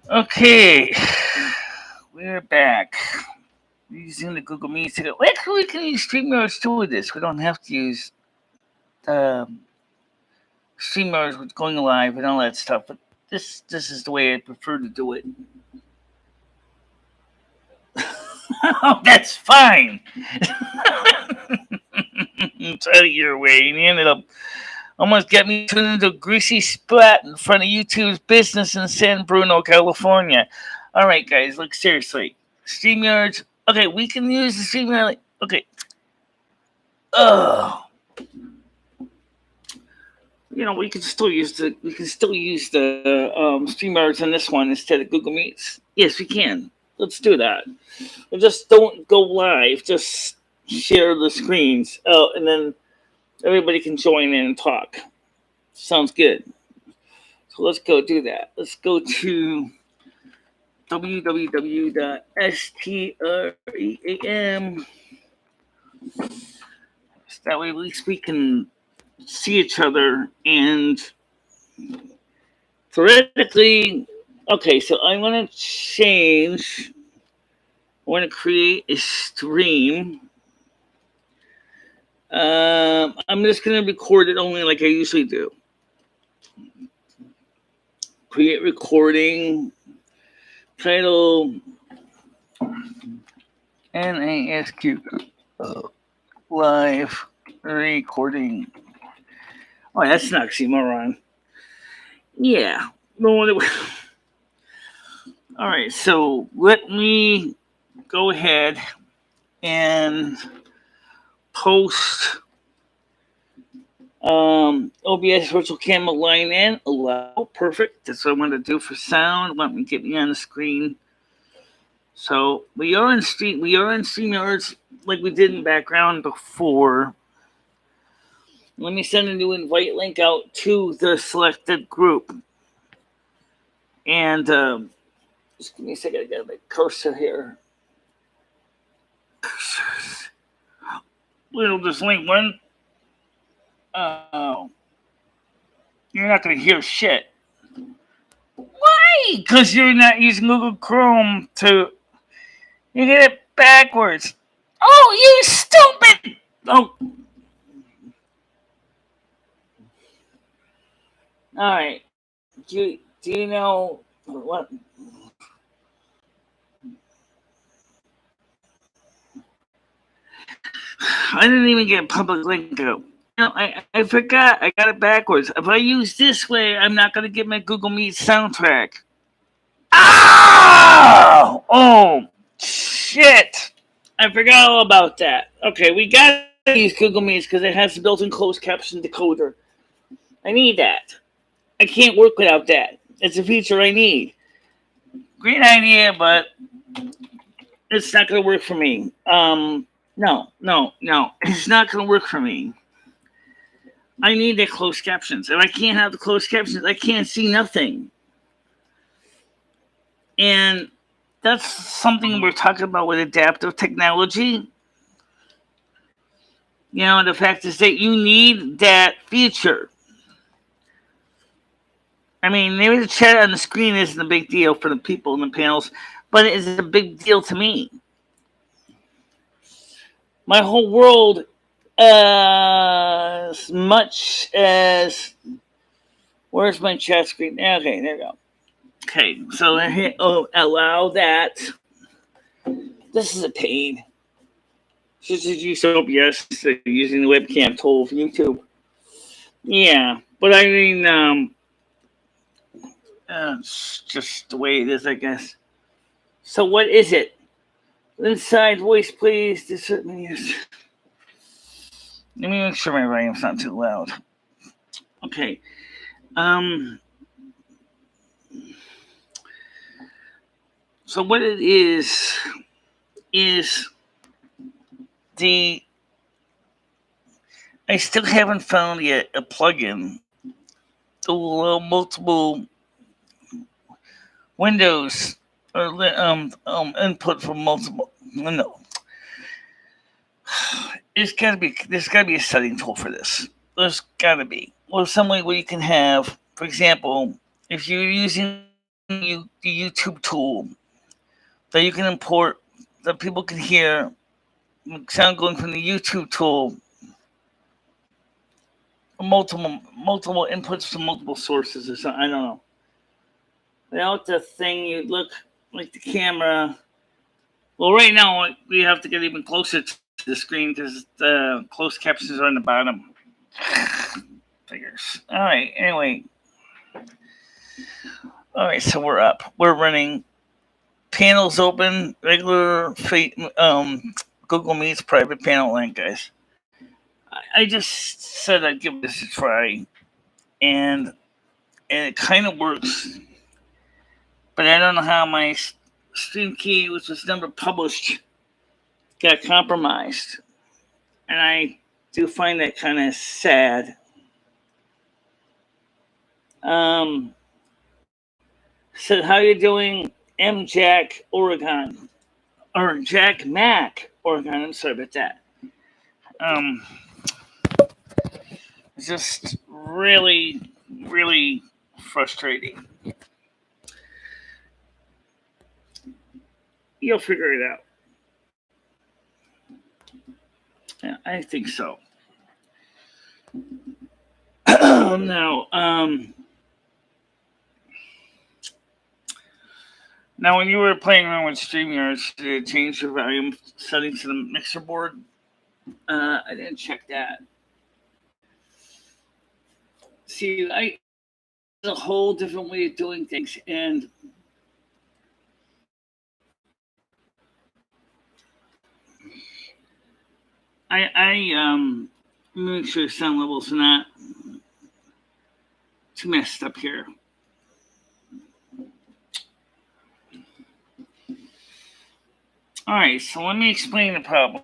Okay, we're back using the Google Meet. Actually, we can use StreamYards too with this. We don't have to use StreamYards with going live and all that stuff. But this is the way I prefer to do it. Oh, that's fine. It's out of your way. And he ended up almost got me turned into a greasy splat in front of YouTube's business in San Bruno, California. All right, guys, look, seriously. StreamYards. Okay, we can use the StreamYard. Okay. We can still use the StreamYards on this one instead of Google Meets. Yes, we can. Let's do that. And just don't go live. Just share the screens. Oh, and then everybody can join in and talk. Sounds good. So let's go do that. Let's go to www.stream. So that way at least we can see each other and theoretically. Okay, so I'm going to change. I want to create a stream. I'm just going to record it only like I usually do. Create recording. Title. NASQ. Live recording. Oh, that's an oxymoron. Yeah. All right, so let me go ahead and post OBS virtual camera line in. Allow. Perfect. That's what I want to do for sound. Let me get me on the screen. So we are in StreamYards like we did in background before. Let me send a new invite link out to the selected group. And just give me a second. I got my cursor here. Cursors. Little this link one. Oh. You're not going to hear shit. Why? Because you're not using Google Chrome to. You get it backwards. Oh, you stupid! Oh. All right. Do you know what? I didn't even get a public link out. I forgot. I got it backwards. If I use this way, I'm not going to get my Google Meet soundtrack. Oh, shit. I forgot all about that. Okay, we got to use Google Meets because it has the built-in closed caption decoder. I need that. I can't work without that. It's a feature I need. Great idea, but it's not going to work for me. No. It's not going to work for me. I need the closed captions. If I can't have the closed captions, I can't see nothing. And that's something we're talking about with adaptive technology. The fact is that you need that feature. I mean, maybe the chat on the screen isn't a big deal for the people in the panels, but it is a big deal to me. My whole world, as much as... Where's my chat screen? Okay, there we go. Okay, so I hit allow that. This is a pain. Just use OBS using the webcam tool for YouTube. Yeah, but I mean, it's just the way it is, I guess. So what is it? Inside voice, please. Let me make sure my volume's not too loud. Okay. So what it is the I still haven't found yet a plugin to allow multiple windows or input from multiple. No, there's gotta be a setting tool for this. There's gotta be. Or some way where you can have, for example, if you're using the YouTube tool, that you can import, that people can hear sound going from the YouTube tool, multiple inputs from multiple sources or something. I don't know. Without the thing, you look like the camera. Well, right now we have to get even closer to the screen because the closed captions are on the bottom. Figures. All right. Anyway. All right. So we're up. We're running. Panels open. Regular Google Meet's private panel link, guys. I just said I'd give this a try, and it kind of works. But I don't know how my stream key, which was never published, got compromised. And I do find that kind of sad. Said, how you doing, M. Jack, Oregon? Or Jack Mac, Oregon. I'm sorry about that. Just really, really frustrating. You'll figure it out. Yeah, I think so. Now, when you were playing around with StreamYard, did it change your volume settings to the mixer board? I didn't check that. See, it's a whole different way of doing things, and I make sure sound levels are not too messed up here. All right, so let me explain the problem.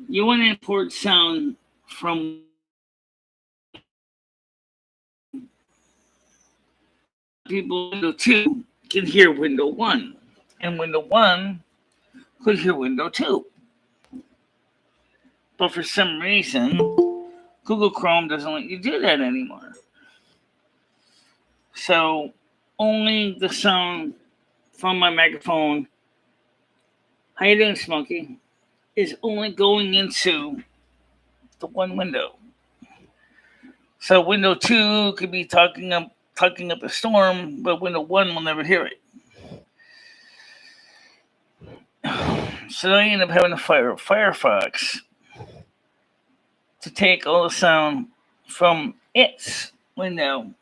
You want to import sound from people. Window 2 can hear window 1, and window 1 could hear window 2. But for some reason, Google Chrome doesn't let you do that anymore. So only the sound from my microphone, how you doing, Smokey, is only going into the one window. So window 2 could be talking up a storm, but window 1 will never hear it. So I end up having to fire Firefox to take all the sound from its window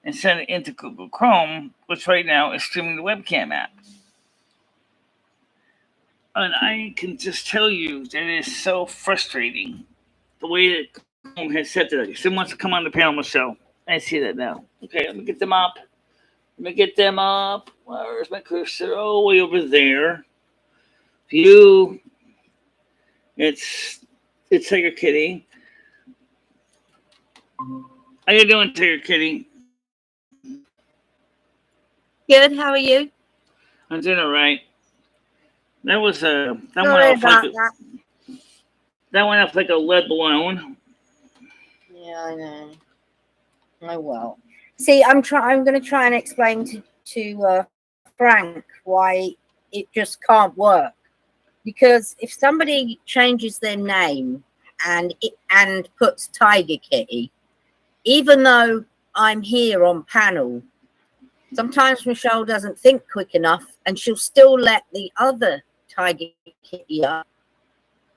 and send it into Google Chrome, which right now is streaming the webcam app. And I can just tell you that it is so frustrating the way that Chrome has set it. Someone wants to come on the panel, Michelle. I see that now. Okay, let me get them up. Where's my cursor? Oh, way over there. View. It's Tiger Kitty. How you doing, Tiger Kitty? Good. How are you? I'm doing all right. That was that went off like a lead balloon. Yeah, I know. Oh well. See, I'm going to try and explain to Frank why it just can't work. Because if somebody changes their name and puts Tiger Kitty, even though I'm here on panel, sometimes Michelle doesn't think quick enough, and she'll still let the other Tiger Kitty up,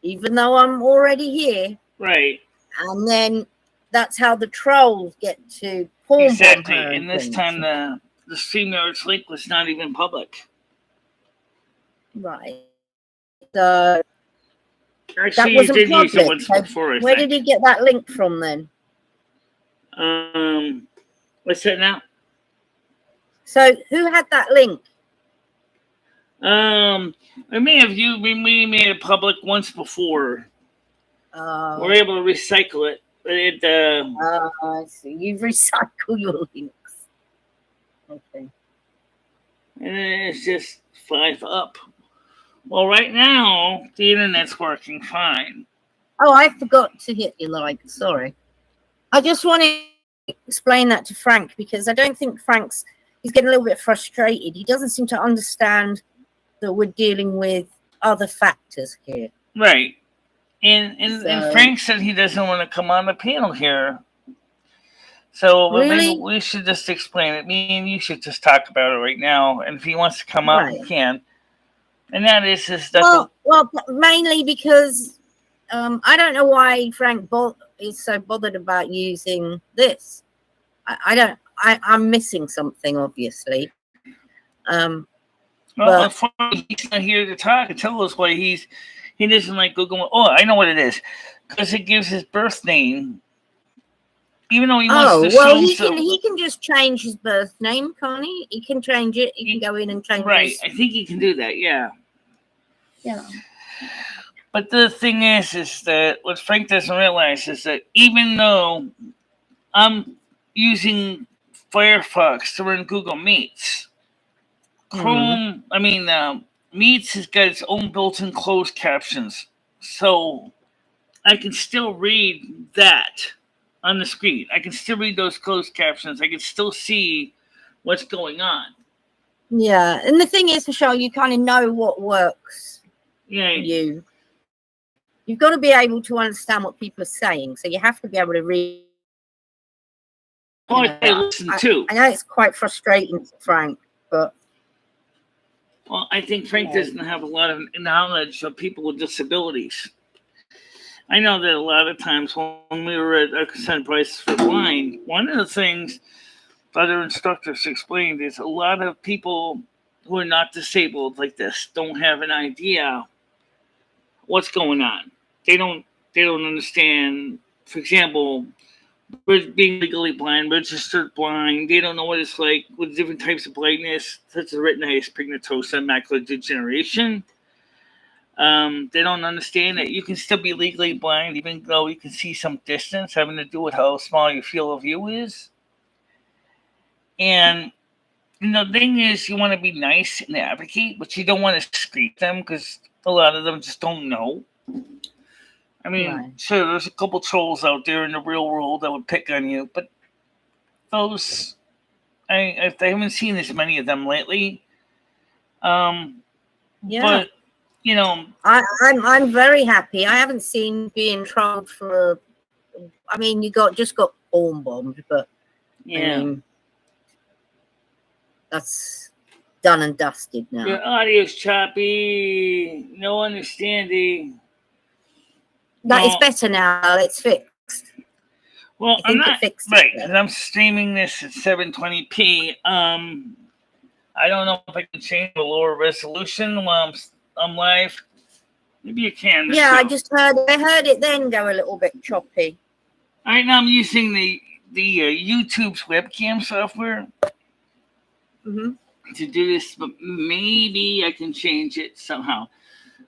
even though I'm already here. Right. And then that's how the trolls get to pawn exactly. Her and this time the StreamYard's link was not even public. Right. So that wasn't public. So where did he get that link from then? What's that now? So who had that link? We may made it public once before. We're able to recycle it, but I see. You recycle your links. Okay. And it's just 5 up. Well, right now the internet's working fine. Oh, I forgot to hit you like. Sorry. I just want to explain that to Frank because I don't think he's getting a little bit frustrated. He doesn't seem to understand that we're dealing with other factors here. Right. And Frank said he doesn't want to come on the panel here. So really? maybe we should just explain it. Me and you should just talk about it right now. And if he wants to come up, he can. And that is that. Well, mainly because I don't know why Frank is so bothered about using this. I'm missing something, obviously. Well, unfortunately, he's not here to talk and tell us why he doesn't like Google. Oh, I know what it is. Because it gives his birth name. Even though he wants to he can just change his birth name, can't he? He can change it. He can go in and change it. Right. I think he can do that, yeah. Yeah. But the thing is that what Frank doesn't realize is that even though I'm using Firefox to run Google Meets, Chrome, Meets has got its own built-in closed captions. So I can still read that on the screen. I can still read those closed captions. I can still see what's going on. Yeah. And the thing is, Michelle, you kind of know what works for you. You've got to be able to understand what people are saying. So you have to be able to read. I listen too. I know it's quite frustrating for Frank, but. Well, I think Frank doesn't have a lot of knowledge of people with disabilities. I know that a lot of times when we were at Consent Prices for Blind, one of the things other instructors explained is a lot of people who are not disabled like this don't have an idea what's going on. They don't understand, for example, being legally blind, registered blind. They don't know what it's like with different types of blindness, such as retinitis pigmentosa, macular degeneration. They don't understand that you can still be legally blind even though you can see some distance, having to do with how small your field of view is. And the thing is, you want to be nice and advocate, but you don't want to scream them because a lot of them just don't know. I mean, sure, there's a couple trolls out there in the real world that would pick on you, but those, I haven't seen as many of them lately. But you know, I'm very happy. I haven't seen being trolled for. I mean, you just got bomb bombed, but yeah, I mean, that's done and dusted now. Your audio's choppy. No understanding. That is better now. It's fixed. Well, I'm not fixed right because I'm streaming this at 720p. I don't know if I can change the lower resolution while I'm live. Maybe you can. Yeah, I heard it then go a little bit choppy. All right, now I'm using the YouTube's webcam software to do this, but maybe I can change it somehow.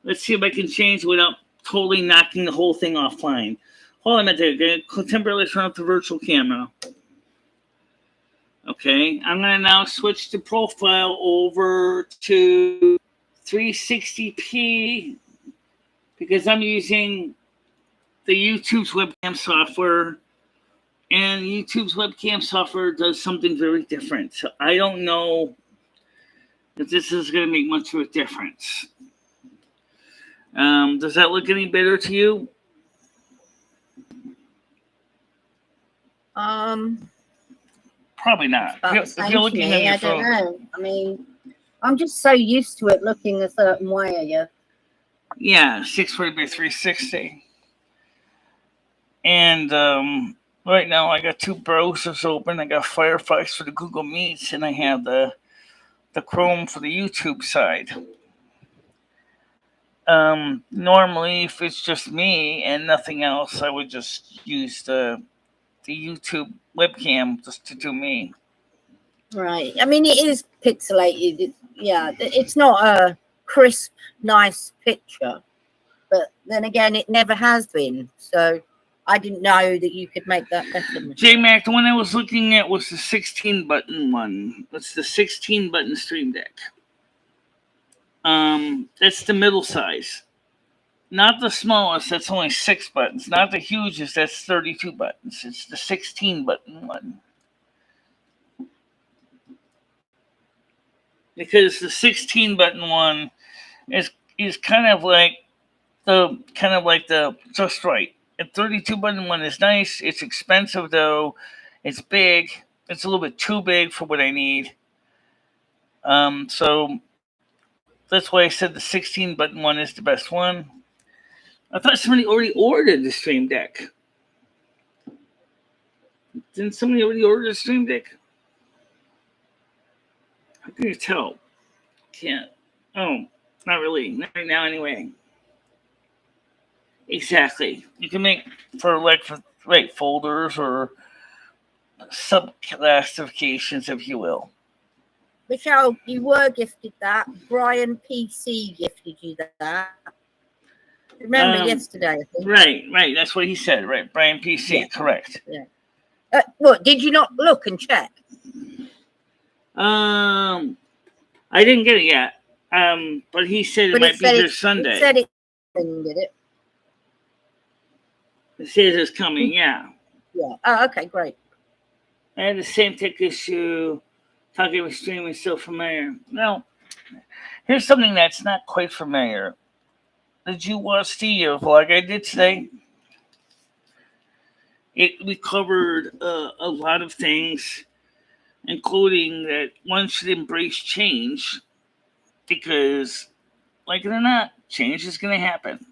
Let's see if I can change it without totally knocking the whole thing offline. Hold on a minute. Temporarily turn up the virtual camera. Okay, I'm going to now switch the profile over to 360p because I'm using the YouTube's webcam software, and YouTube's webcam software does something very different. So I don't know if this is going to make much of a difference. Does that look any better to you? Probably not. If you're looking at your phone. I don't know. I mean, I'm just so used to it looking a certain way. Yeah, 640 by 360. And right now I got 2 browsers open. I got Firefox for the Google Meets, and I have the Chrome for the YouTube side. Normally, if it's just me and nothing else, I would just use the YouTube webcam just to do me. Right. I mean, it is pixelated. It's not a crisp, nice picture. But then again, it never has been. So I didn't know that you could make that better. J-Mac, the one I was looking at was the 16-button one. That's the 16-button Stream Deck. That's the middle size. Not the smallest, that's only 6 buttons. Not the hugest, that's 32 buttons. It's the 16-button one. Because the 16-button one is kind of like the just right. The 32-button one is nice. It's expensive though. It's big. It's a little bit too big for what I need. So that's why I said the 16-button one is the best one. I thought somebody already ordered the Stream Deck. Didn't somebody already order the Stream Deck? How can you tell? Can't. Oh, not really. Not right now, anyway. Exactly. You can make for folders or subclassifications, if you will. Michelle, you were gifted that. Brian PC gifted you that. Remember yesterday, I think. Right. That's what he said, right? Brian PC, yeah. Correct. Yeah. What, did you not look and check? I didn't get it yet. But he said it might be here Sunday. It said it, did it? It says it's coming, yeah. Yeah. Oh, okay, great. I had the same tech issue. Talking with streaming still familiar. Well, here's something that's not quite familiar. Did you watch the vlog I did today? We covered a lot of things, including that one should embrace change because, like it or not, change is going to happen.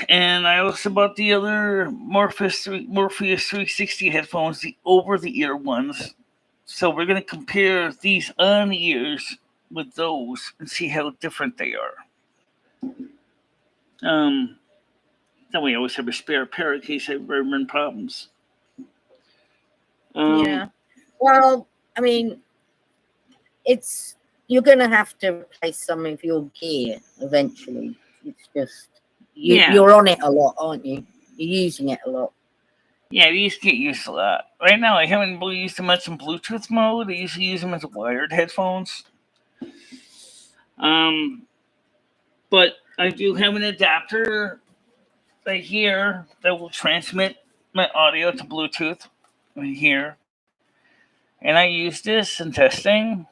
And I also bought the other Morpheus 360 headphones, the over-the-ear ones. So we're going to compare these on-ears with those and see how different they are. That way I always have a spare pair in case I ever run problems. Yeah. Well, I mean, you're going to have to replace some of your gear eventually. It's just... You're on it a lot, aren't you? You're using it a lot. Yeah, these get used a lot. Right now, I haven't really used them much in Bluetooth mode. I usually use them as wired headphones. But I do have an adapter right here that will transmit my audio to Bluetooth right here. And I use this in testing.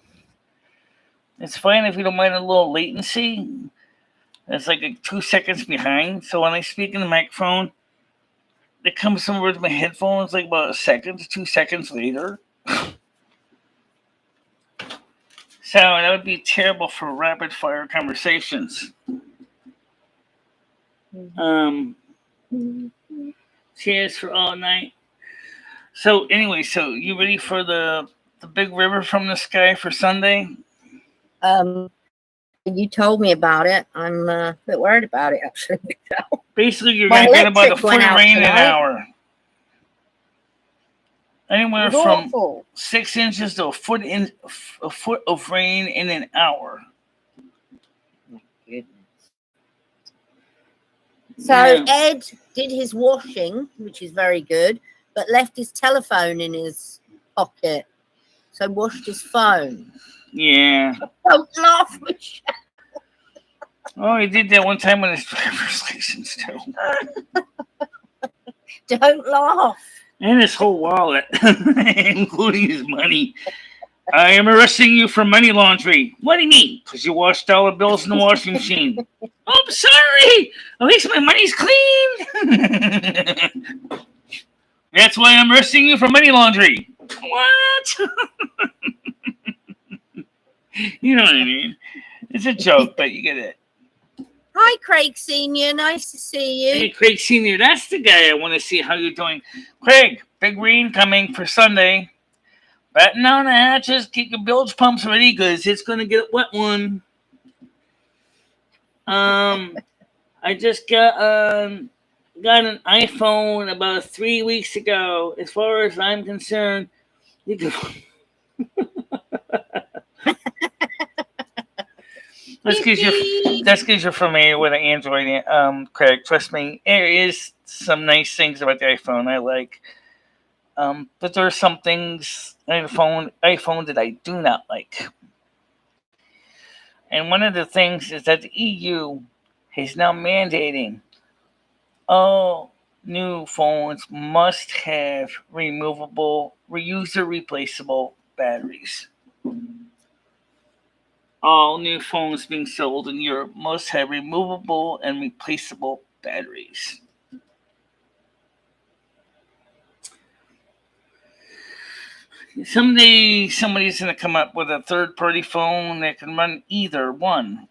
It's fine if you don't mind a little latency. It's like 2 seconds behind. So when I speak in the microphone, it comes somewhere with my headphones like about 1 second to 2 seconds later. So that would be terrible for rapid fire conversations. Cheers for all night. So anyway, so you ready for the big river from the sky for Sunday? You told me about it. I'm a bit worried about it, actually. Basically, you're going to get about a foot of rain in an hour. Anywhere from 6 inches to a foot of rain in an hour. So Ed did his washing, which is very good, but left his telephone in his pocket. So washed his phone. Yeah. Don't laugh, Michelle. Oh, he did that one time with his driver's license, too. Don't laugh. And his whole wallet, including his money. I am arresting you for money laundering. What do you mean? Because you washed dollar bills in the washing machine. Oh, I'm sorry. At least my money's clean. That's why I'm arresting you for money laundering. What? You know what I mean? It's a joke, but you get it. Hi, Craig Sr. Nice to see you. Hey, Craig Sr. That's the guy I want to see how you're doing. Craig, big rain coming for Sunday. Batten down the hatches. Get your bilge pumps ready because it's going to get a wet one. I just got got an iPhone about 3 weeks ago. As far as I'm concerned, you can. That's because you're familiar with Android, Craig. Trust me, there is some nice things about the iPhone I like. But there are some things iPhone that I do not like. And one of the things is that the EU is now mandating all new phones must have removable, reuser replaceable batteries. All new phones being sold in Europe must have removable and replaceable batteries. Someday somebody's going to come up with a third-party phone that can run either one.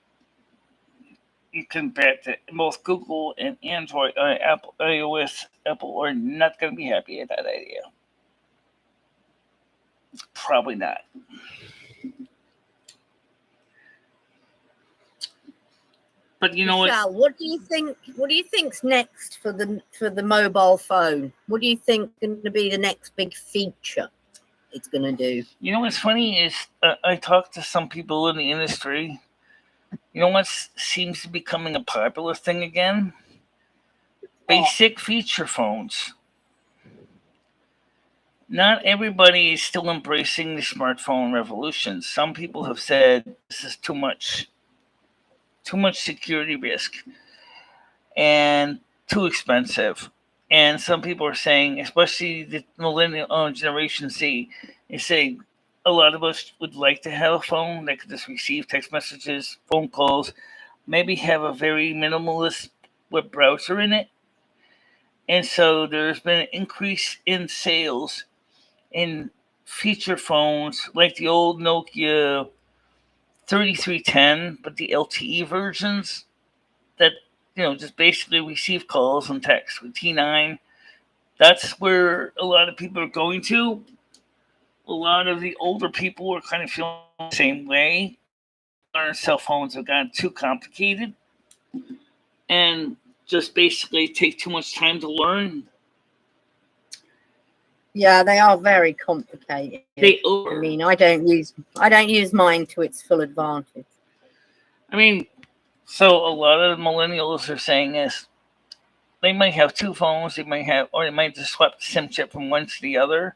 You can bet that both Google and Android, Apple, iOS, Apple are not going to be happy at that idea. Probably not. But you know Michelle, what do you think? What do you think's next for the mobile phone? What do you think is going to be the next big feature it's going to do? You know what's funny is I talked to some people in the industry. You know what seems to be becoming a popular thing again? Basic feature phones. Not everybody is still embracing the smartphone revolution. Some people have said this is too much security risk and too expensive. And some people are saying, especially the millennial generation Z, is saying a lot of us would like to have a phone that could just receive text messages, phone calls, maybe have a very minimalist web browser in it. And so there's been an increase in sales in feature phones like the old Nokia 3310, but the LTE versions that just basically receive calls and text with T9. That's where a lot of people are going to. A lot of the older people are kind of feeling the same way. Our cell phones have gotten too complicated and just basically take too much time to learn. Yeah, they are very complicated. They are. I mean, I don't use mine to its full advantage. I mean, so a lot of the millennials are saying is they might have two phones, they might just swap the SIM chip from one to the other.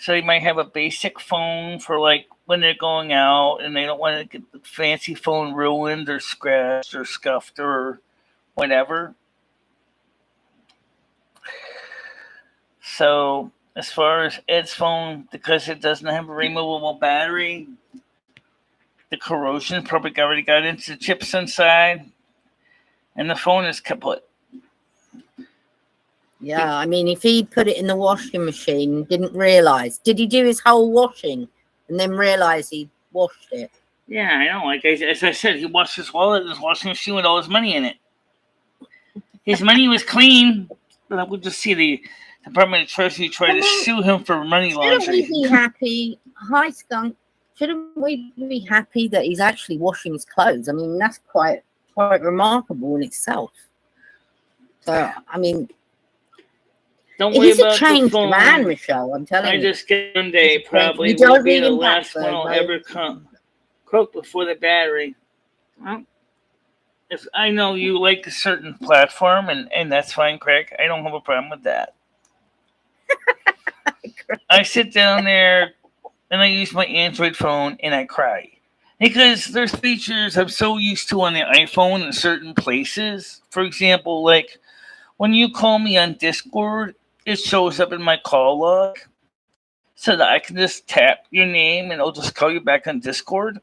So they might have a basic phone for like when they're going out and they don't want to get the fancy phone ruined or scratched or scuffed or whatever. So as far as Ed's phone, because it doesn't have a removable battery, the corrosion probably already got into the chips inside, and the phone is kaput. Yeah, I mean, if he put it in the washing machine, didn't realize, did he do his whole washing and then realize he washed it? Yeah, I know. As I said, he washed his wallet in his washing machine with all his money in it. His money was clean, but I would just see the Department of Treasury try to sue him for money laundering. Shouldn't we be happy? Hi, Skunk. Shouldn't we be happy that he's actually washing his clothes? I mean, that's quite remarkable in itself. So, I mean, don't worry he's about a changed the phone. Man, Michelle. I'm telling you. I just get one day probably will be the last one I'll ever cook before the battery. Well, if I know you like a certain platform, and that's fine, Craig. I don't have a problem with that. I sit down there and I use my Android phone and I cry. Because there's features I'm so used to on the iPhone in certain places. For example, like when you call me on Discord, it shows up in my call log so that I can just tap your name and it'll just call you back on Discord.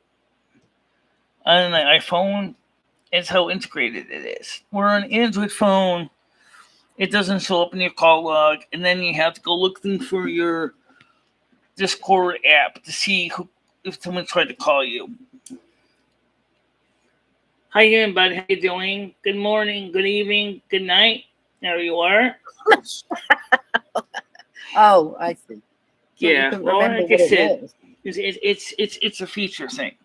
On the iPhone, it's how integrated it is. Where on an Android phone, it doesn't show up in your call log, and then you have to go looking for your Discord app to see if someone tried to call you. How you doing, bud? How you doing? Good morning, good evening, good night. There you are. Oh, I see. Yeah, well, like I said, it's a feature thing.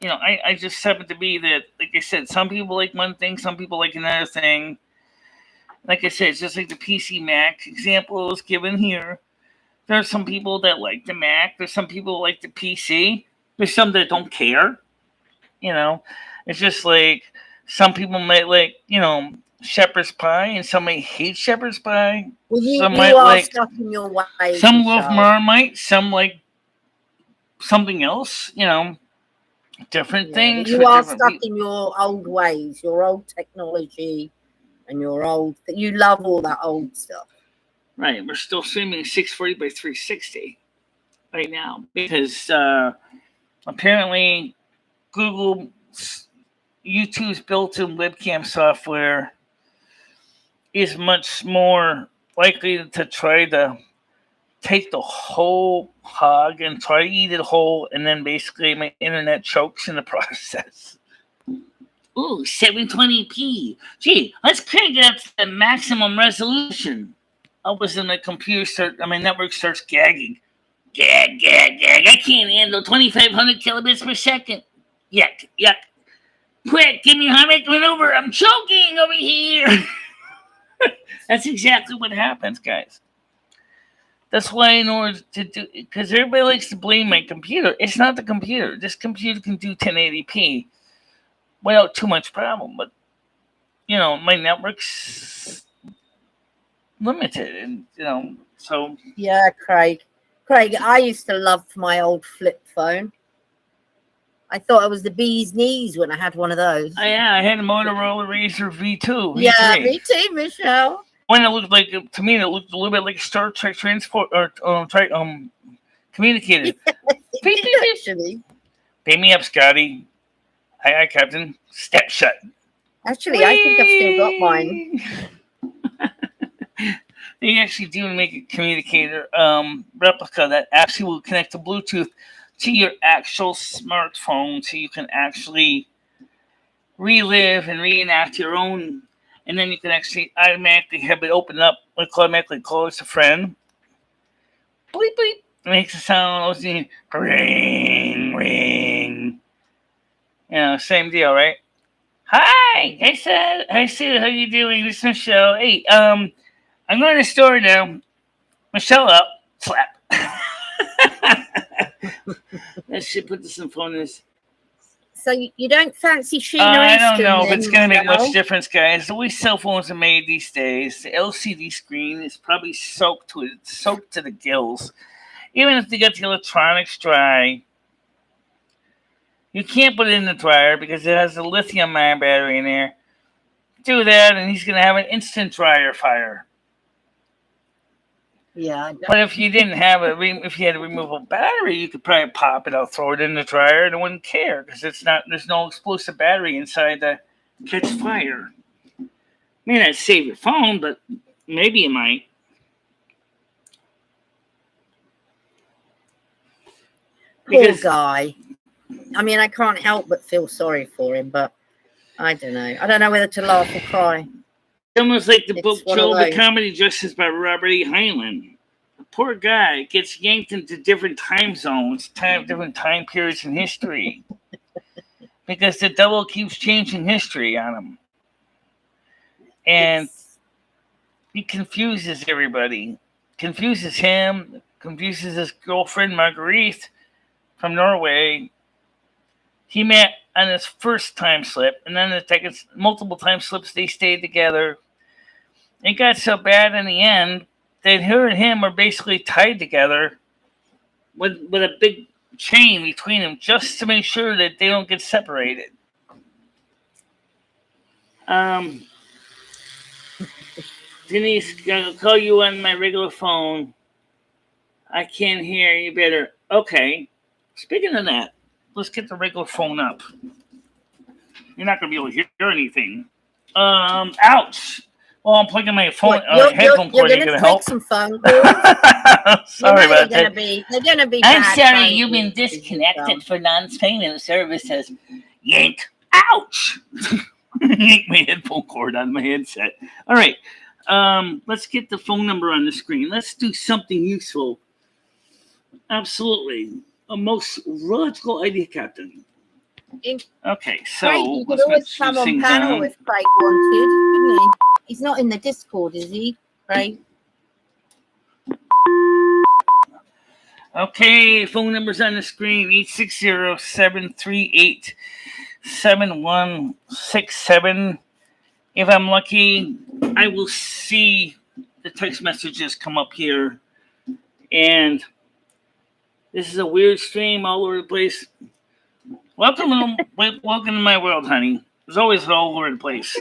I just happen to be that, like I said, some people like one thing, some people like another thing. Like I said, it's just like the PC Mac example is given here. There are some people that like the Mac. There's some people that like the PC. There's some that don't care. You know, it's just like some people might like, shepherd's pie, and some might hate shepherd's pie. Well, Some you might are like, stuck in your ways, some love Michelle. Marmite, some like something else. Different things. You for are different stuck people. in your old ways, your old technology, and your old. You love all that old stuff. Right, we're still streaming 640 by 360 right now because apparently YouTube's built-in webcam software is much more likely to try to take the whole hog and try to eat it whole, and then basically my internet chokes in the process. Ooh, 720p. Gee, let's crank it up to the maximum resolution. All of a sudden my network starts gagging. Gag, gag, gag. I can't handle 2,500 kilobits per second. Yuck, yuck. Quick, give me a high maneuver. I'm choking over here. That's exactly what happens, guys. That's why, in order to do, because everybody likes to blame my computer. It's not the computer. This computer can do 1080p without too much problem. But, my network's limited. And, so. Yeah, Craig. Craig, I used to love my old flip phone. I thought it was the bee's knees when I had one of those. Oh, yeah, I had a Motorola Razr V2. V3. Yeah, me too, Michelle. When it looked like, to me, it looked a little bit like Star Trek transport or communicator. Actually, Pay me up, Scotty. Aye, Captain. Step shut. Actually, I think I've still got mine. They actually do make a communicator replica that actually will connect to Bluetooth to your actual smartphone, so you can actually relive and reenact your own, and then you can actually automatically have it open up, like automatically call us a friend. Bleep bleep. It makes a sound. Ring ring. Same deal, right? Hi, I said, how you doing? This is Michelle. Hey, I'm going to the store now. Michelle up. Slap. I should put this in phone. So you don't fancy Sheena I don't Easton, know if then, it's going to make Michelle? much difference, guys. The way cell phones are made these days, the LCD screen is probably soaked to the gills. Even if they get the electronics dry, you can't put it in the dryer because it has a lithium-ion battery in there. Do that, and he's going to have an instant dryer fire. Yeah. But if you didn't have if you had a removable battery, you could probably pop it out, throw it in the dryer, and it wouldn't care because there's no explosive battery inside to catch fire. May not save your phone, but maybe it might. Poor guy. I mean, I can't help but feel sorry for him, but I don't know. I don't know whether to laugh or cry. It's almost like the book Joe the Comedy Justice by Robert E. Heinlein. The poor guy gets yanked into different time zones, different time periods in history. Because the devil keeps changing history on him. And he confuses everybody. Confuses him, confuses his girlfriend Marguerite from Norway. He met on his first time slip, and then multiple time slips, they stayed together. It got so bad in the end that her and him are basically tied together with a big chain between them just to make sure that they don't get separated. Denise, I'll call you on my regular phone. I can't hear you better. Okay. Speaking of that, let's get the regular phone up. You're not going to be able to hear anything. Ouch. Well, I'm plugging my phone headphone cord. You're going to help. Some phone calls. Sorry about that. They're going to be. I'm sorry, you've been disconnected for non-payment services. Yank. Ouch. Yank my headphone cord on my headset. All right. Let's get the phone number on the screen. Let's do something useful. Absolutely. A most logical idea, Captain. Okay, so Craig, you could always come on panel if Craig wanted, couldn't he? He's not in the Discord, is he? Right. Okay, phone number's on the screen, 860-738-7167. If I'm lucky, I will see the text messages come up here. And this is a weird stream all over the place. Welcome to my world, honey. It's always all over the place.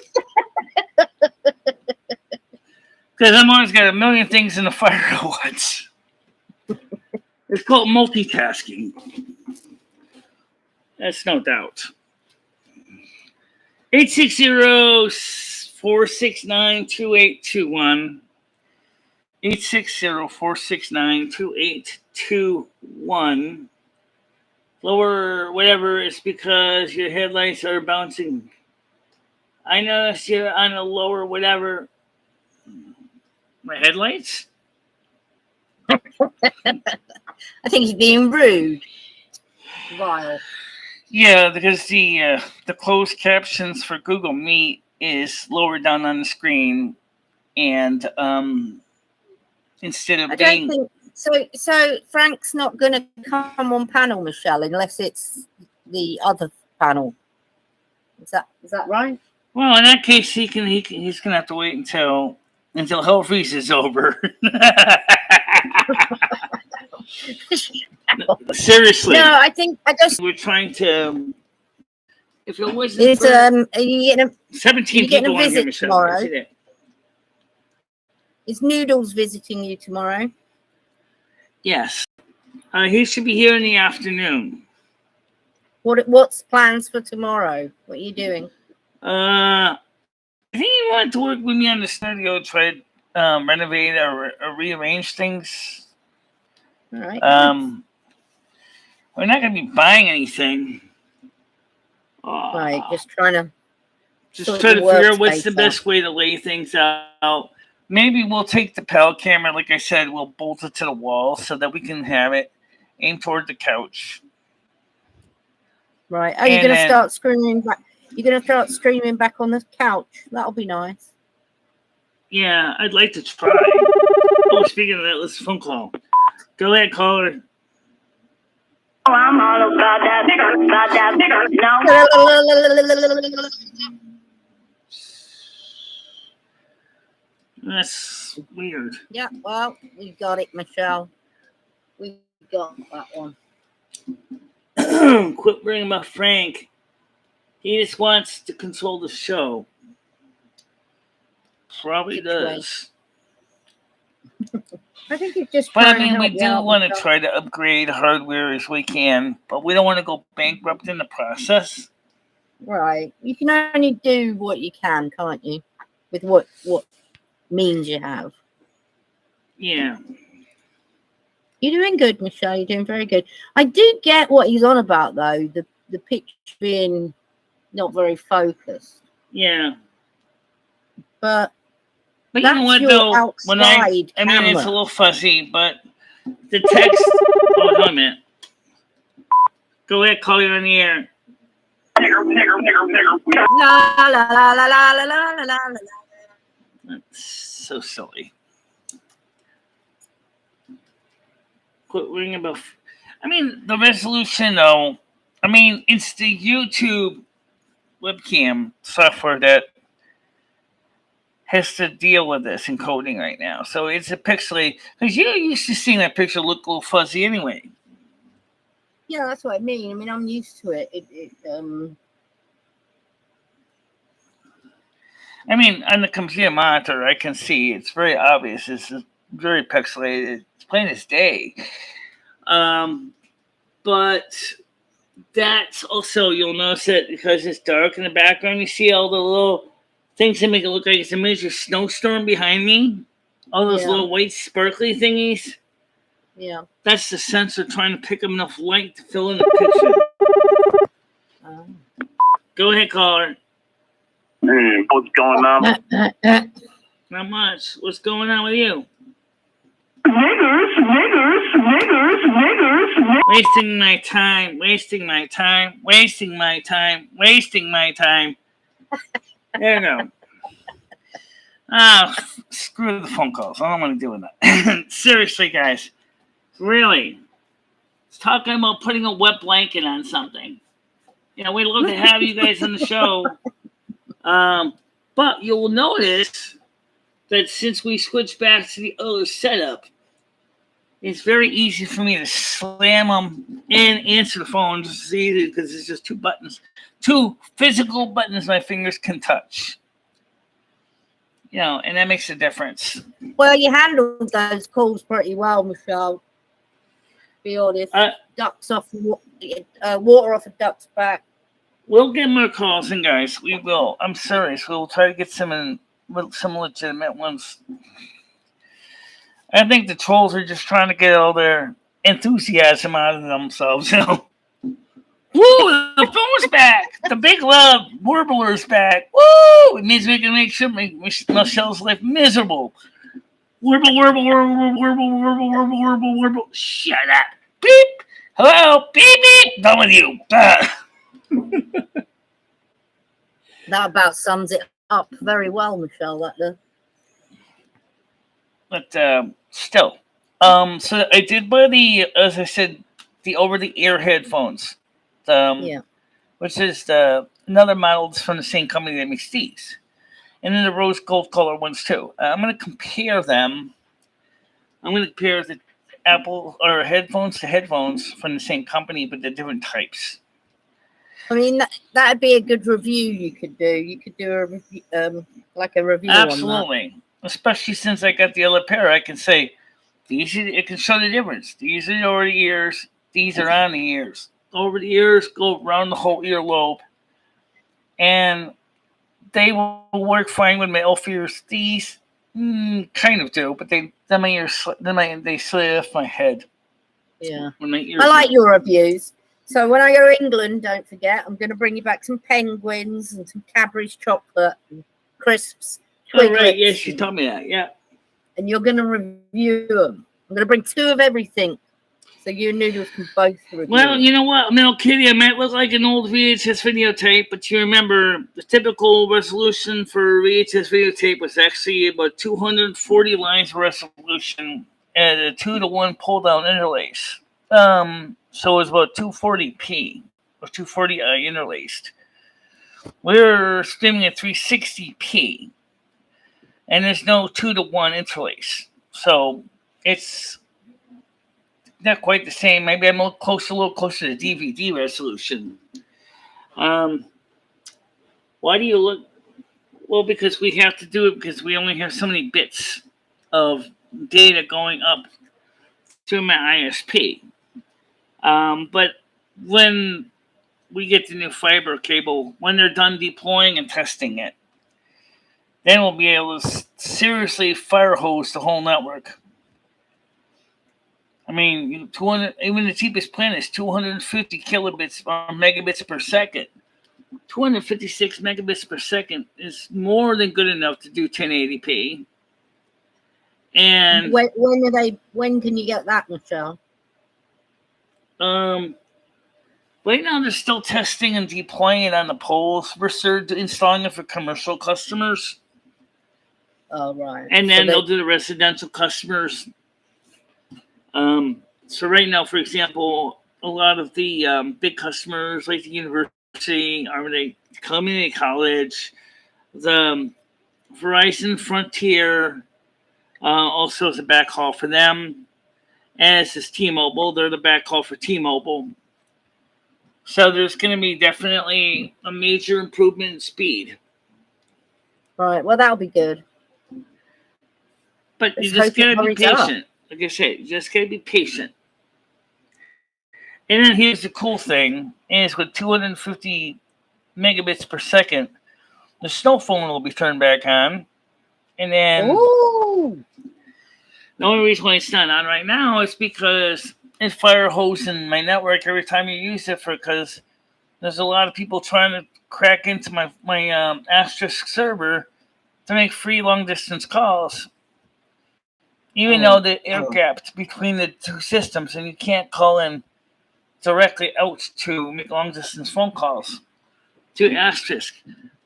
Because I'm always got a million things in the fire at once. It's called multitasking. That's no doubt. 860-469-2821. 860-469-2821. Lower whatever is because your headlights are bouncing. I noticed you're on a lower whatever. My headlights? I think he's being rude. Vile. Yeah, because the closed captions for Google Meet is lower down on the screen, and instead of being so Frank's not going to come on panel, Michelle, unless it's the other panel. Is that right? Well, in that case, he's gonna have to wait until Hell Freeze over. Seriously. No, I just we're trying to. If it wasn't it's are you getting 17 people on here, Michelle. Tomorrow? Is Noodles visiting you tomorrow? Yes. He should be here in the afternoon. What's plans for tomorrow? What are you doing? I think he wanted to work with me on the studio, try to renovate or rearrange things. All right. We're not going to be buying anything. Right, just trying to figure out what's the best way to lay things out. Maybe we'll take the pallet camera, like I said, we'll bolt it to the wall so that we can have it aimed toward the couch. Right. Are you going to start screaming back? You're going to start streaming back on the couch? That'll be nice. Yeah, I'd like to try. Oh, speaking of that, let's phone call. Go ahead, caller. Oh, I'm all about that. No. That's weird. Yeah, well, we got it, Michelle. We got that one. Quit worrying about Frank. He just wants to control the show. Probably does. I think it's just. But I mean, we do want to try to upgrade hardware as we can, but we don't want to go bankrupt in the process. Right. You can only do what you can, can't you? With what means you have. Yeah. You're doing good, Michelle. You're doing very good. I do get what he's on about, though. The picture being not very focused. Yeah. But you know what, though? When I mean, it's a little fuzzy, but the text. Oh, hold a minute. Go ahead, call you on the air. La la la la la la la la la. That's so silly. Quit worrying about. I mean, the resolution, though. I mean, it's the YouTube webcam software that has to deal with this encoding right now. So it's a pixelate. Because you're used to seeing that picture look a little fuzzy anyway. Yeah, that's what I mean. I mean, I'm used to it. I mean, on the computer monitor, I can see it's very obvious. It's very pixelated. It's plain as day. But that's also, you'll notice that because it's dark in the background, you see all the little things that make it look like it's a miniature snowstorm behind me. All those little white sparkly thingies. Yeah. That's the sensor trying to pick up enough light to fill in the picture. Go ahead, caller. Hey, what's going on? Not much. What's going on with you? Niggers. Wasting my time. There you go. Screw the phone calls. I don't want to deal with that. Seriously, guys. Really. It's talking about putting a wet blanket on something. We'd love to have you guys on the show. But you'll notice that since we switched back to the other setup, it's very easy for me to slam them and answer the phone just as easy because it's just 2 buttons. 2 physical buttons my fingers can touch. And that makes a difference. Well, you handled those calls pretty well, Michelle. Be honest. Ducks off, water off a duck's back. We'll get more calls in, guys. We will. I'm serious. We'll try to get some legitimate ones. I think the trolls are just trying to get all their enthusiasm out of themselves, Woo! The phone's back. The big love warbler's back. Woo! It means we can make sure Michelle's life miserable. Warble, warble, warble, warble, warble, warble, warble, warble. Shut up. Beep. Hello. Beep, beep. Done with you. That about sums it up very well, Michelle. That does. But still, so I did buy as I said, the over-the-ear headphones. Which is another model from the same company that makes these. And then the rose gold color ones too. I'm going to compare them. I'm going to compare the Apple or headphones to headphones from the same company, but the different types. I mean, that'd be a good review you could do. You could do a review, like a review. Absolutely. On that. Especially since I got the other pair, I can say, it can show the difference. These are over the ears. These are on the ears. Over the ears go around the whole earlobe. And they will work fine with my elf ears. These kind of do, but they slide off my head. Yeah. When my ears I like your reviews. So when I go to England, don't forget, I'm going to bring you back some penguins and some Cadbury's chocolate and crisps. Oh, right. Yes, you told me that. Yeah. And you're going to review them. I'm going to bring 2 of everything. So you and Noodles can both review. Well, you know what? No, Kitty, I might look like an old VHS videotape, but you remember the typical resolution for VHS videotape was actually about 240 lines of resolution at a 2-to-1 pull-down interlace. So it was about 240p or 240i interlaced. We're streaming at 360p, and there's no 2-to-1 interlace. So it's not quite the same. Maybe I'm a little closer to DVD resolution. Why do you look? Well, because we have to do it because we only have so many bits of data going up to my ISP. But when we get the new fiber cable, when they're done deploying and testing it, then we'll be able to seriously fire hose the whole network. I mean, 200, even the cheapest plan is 250 kilobits or megabits per second. 256 megabits per second is more than good enough to do 1080p. And when can you get that, Michelle? Right now they're still testing and deploying it on the poles. We're installing it for commercial customers. Oh, right. And then they'll do the residential customers. So right now, for example, a lot of the big customers like the university or the community college, the Verizon Frontier also is a backhaul for them. As is T-Mobile, they're the backhaul for T-Mobile. So there's going to be definitely a major improvement in speed. Right, well, that'll be good. But you just got to be patient. Like I said, you just got to be patient. And then here's the cool thing, is with 250 megabits per second, the snow phone will be turned back on. And then Ooh. The only reason why it's not on right now is because it's fire hosing my network every time you use it, because there's a lot of people trying to crack into my Asterisk server to make free long distance calls. Even though the air gapped between the two systems, and you can't call in directly out to make long distance phone calls to Asterisk.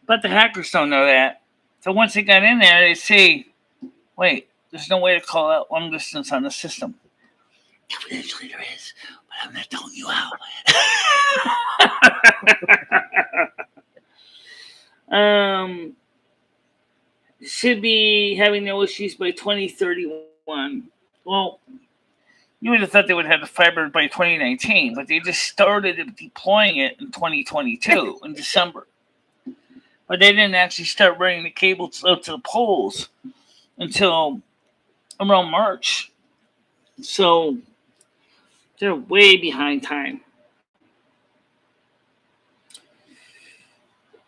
But the hackers don't know that. So once they got in there, they say, wait, there's no way to call out long distance on the system. Eventually there is, but I'm not telling you how. Should be having no issues by 2031. Well, you would have thought they would have the fiber by 2019, but they just started deploying it in 2022 in December. But they didn't actually start running the cables out to the poles until around March. So they're way behind time.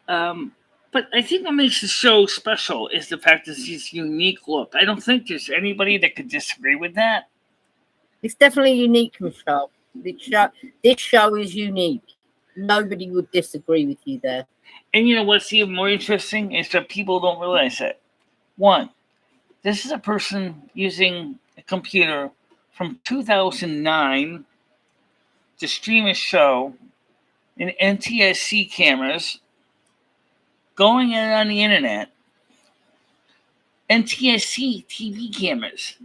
But I think what makes the show special is the fact that it's this unique look. I don't think there's anybody that could disagree with that. It's definitely unique, Michelle. This show is unique. Nobody would disagree with you there. And you know what's even more interesting is that people don't realize it. One, this is a person using a computer from 2009 to stream a show in NTSC cameras, going in on the internet, NTSC TV cameras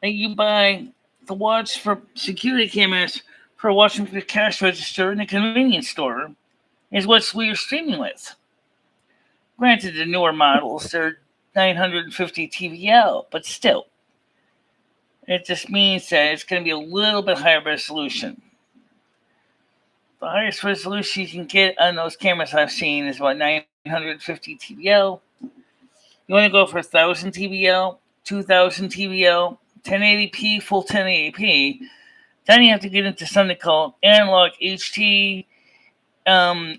that you buy to watch for security cameras for watching the cash register in the convenience store is what we're streaming with. Granted, the newer models, they're 950 TVL, but still, it just means that it's going to be a little bit higher resolution. The highest resolution you can get on those cameras I've seen is about 950 TVL. You want to go for 1000 TVL, 2000 TVL, 1080p, full 1080p. Then you have to get into something called analog HT, SDI,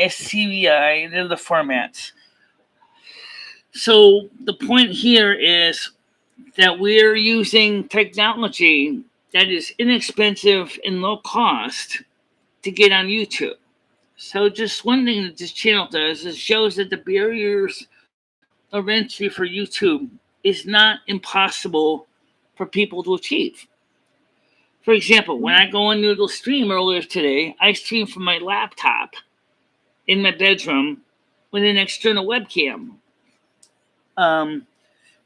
SCVI. They're the formats. So the point here is that we're using technology that is inexpensive and low cost to get on YouTube. So just one thing that this channel does is shows that the barriers of entry for YouTube is not impossible for people to achieve. For example, when I go on Noodle Stream earlier today, I streamed from my laptop in my bedroom with an external webcam. And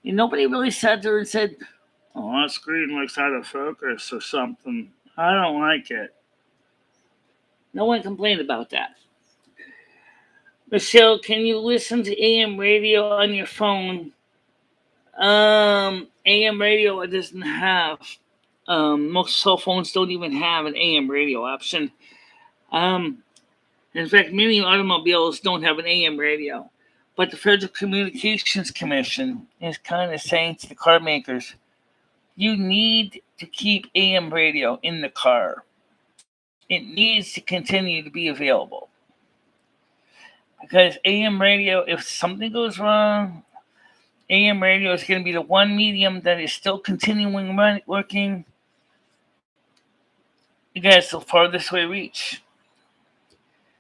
nobody really sat there and said, oh, that screen looks out of focus or something. I don't like it. No one complained about that. Michelle, can you listen to AM radio on your phone? AM radio it doesn't have. Most cell phones don't even have an AM radio option. In fact, many automobiles don't have an AM radio. But the Federal Communications Commission is kind of saying to the car makers, you need to keep AM radio in the car. It needs to continue to be available. Because AM radio, if something goes wrong, AM radio is going to be the one medium that is still continuing working. You guys, the farthest way reach.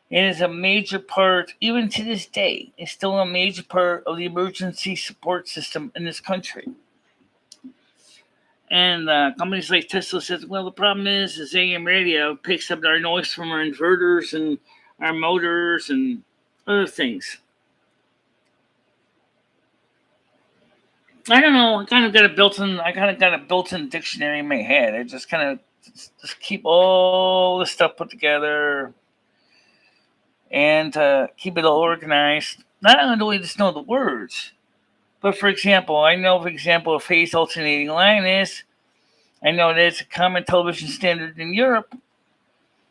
It is a major part, even to this day, it's still a major part of the emergency support system in this country. And companies like Tesla says, well, the problem is AM radio picks up our noise from our inverters and our motors and other things. I don't know. I kind of got a built-in dictionary in my head. I just kind of just keep all the stuff put together and keep it all organized. Not only just know the words, but for example, I know, a phase alternating line is. I know that it's a common television standard in Europe.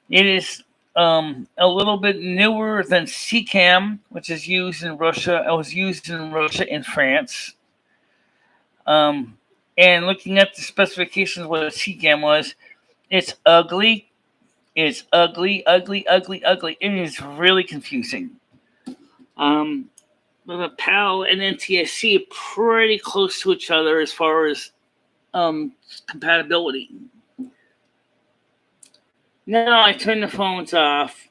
It is a little bit newer than CCAM, which is used in Russia. It was used in Russia and France. And looking at the specifications of what a CCAM was, it's ugly. It's ugly. It is really confusing. But PAL and NTSC are pretty close to each other as far as compatibility. Now I turn the phones off.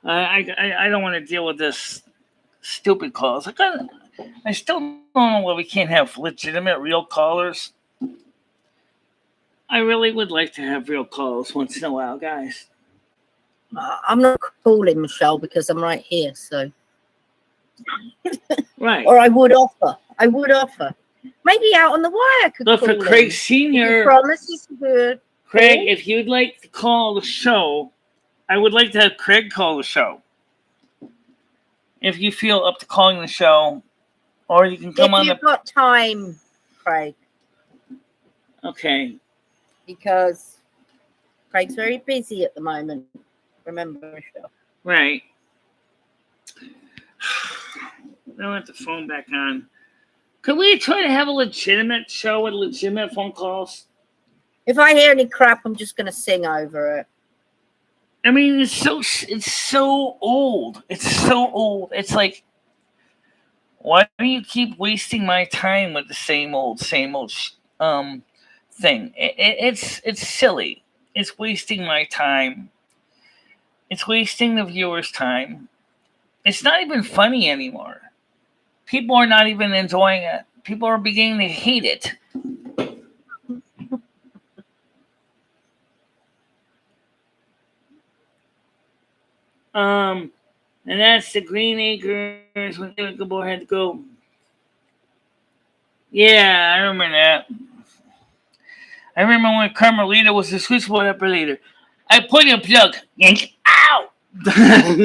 I don't want to deal with this stupid calls. I still don't know why we can't have legitimate real callers. I really would like to have real calls once in a while, guys. I'm not calling Michelle because I'm right here. So, Right. or I would offer. Maybe out on the wire I could But call for Craig him. Senior, He promises to Craig, call. if you'd like to call the show, I would like to have Craig call the show. If you feel up to calling the show, or you can come If on you've got time, Craig, Okay. because Craig's very busy at the moment. Remember, Michelle. Right. I don't have the phone back on. Could we try to have a legitimate show with legitimate phone calls? If I hear any crap, I'm just going to sing over it. I mean, it's so old. It's so old. It's like, why do you keep wasting my time with the same old thing? It's silly. It's wasting my time. It's wasting the viewers' time. It's not even funny anymore. People are not even enjoying it. People are beginning to hate it. And that's the Green Acres when David Gabor had to go. Yeah, I remember that. I remember when Carmelita was the switchboard operator. I put a plug. Yank. Ow!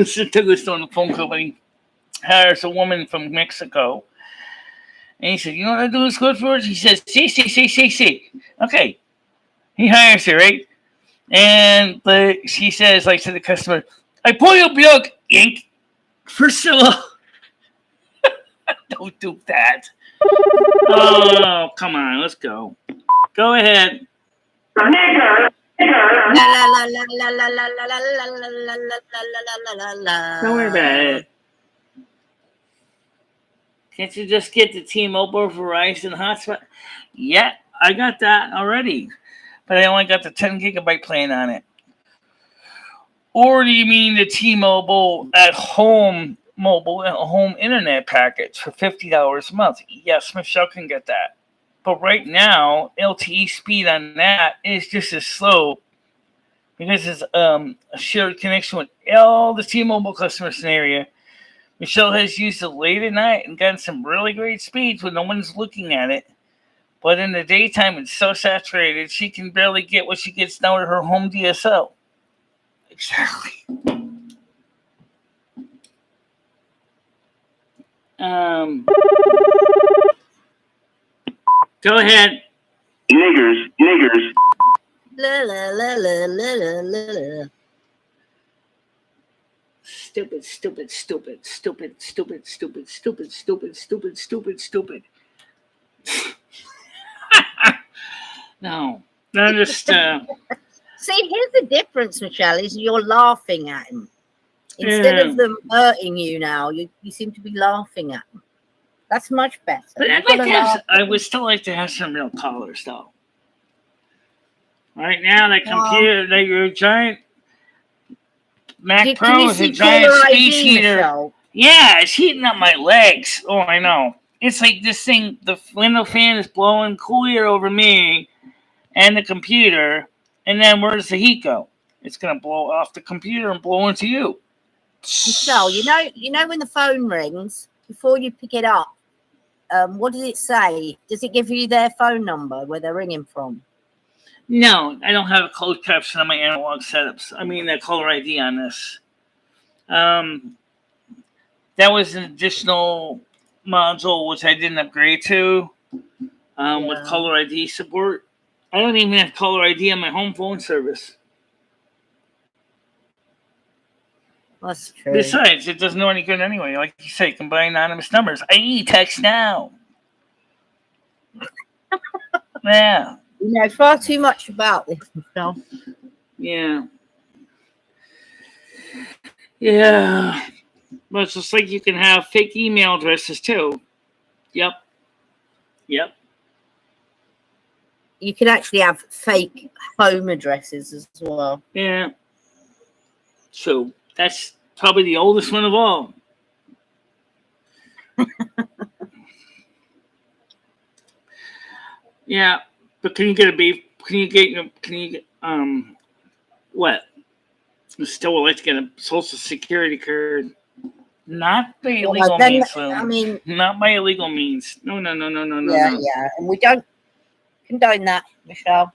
She took us on the phone company. Hires a woman from Mexico. And he said, you know what I do with switchboards? He says, see. Okay. He hires her, right? And she says, like to the customer, I pull your plug. Yank. Priscilla. Don't do that. Oh, come on. Let's go. Go ahead. Don't worry about it. Can't you just get the T-Mobile Verizon hotspot? Yeah, I got that already. But I only got the 10 gigabyte plan on it. Or do you mean the T-Mobile at home internet package for $50 a month? Yes, Michelle can get that. But right now, LTE speed on that is just as slow because it's a shared connection with all the T-Mobile customers in the area. Michelle has used it late at night and gotten some really great speeds when no one's looking at it. But in the daytime, it's so saturated, she can barely get what she gets now at her home DSL. Exactly. Go ahead. Niggers. Stupid. No, they're just. See, here's the difference, Michelle, is you're laughing at him. Instead of them hurting you now, you seem to be laughing at them. That's much better. But I would still like to have some real callers, though. Right now, that computer, your giant Mac Pro is a giant space heater. Michelle? Yeah, it's heating up my legs. Oh, I know. It's like this thing, the window fan is blowing cool air over me and the computer, and then where does the heat go? It's going to blow off the computer and blow into you. Michelle, you know when the phone rings, before you pick it up, what does it say? Does it give you their phone number where they're ringing from? No, I don't have a closed caption on my analog setups. I mean, the caller ID on this. That was an additional module which I didn't upgrade to with caller ID support. I don't even have caller ID on my home phone service. That's true. Besides, it doesn't know any good anyway. Like you say, combine anonymous numbers, i.e. text now. Yeah. You know far too much about this, Michelle. Yeah. Yeah. But it's just like you can have fake email addresses too. Yep. You can actually have fake home addresses as well. Yeah. So that's probably the oldest one of all. Yeah. But can you get what? still would like to get a social security card. Not by Well, illegal then, means, Lou. I mean, Not by illegal means. No. yeah, and we don't condone that, Michelle.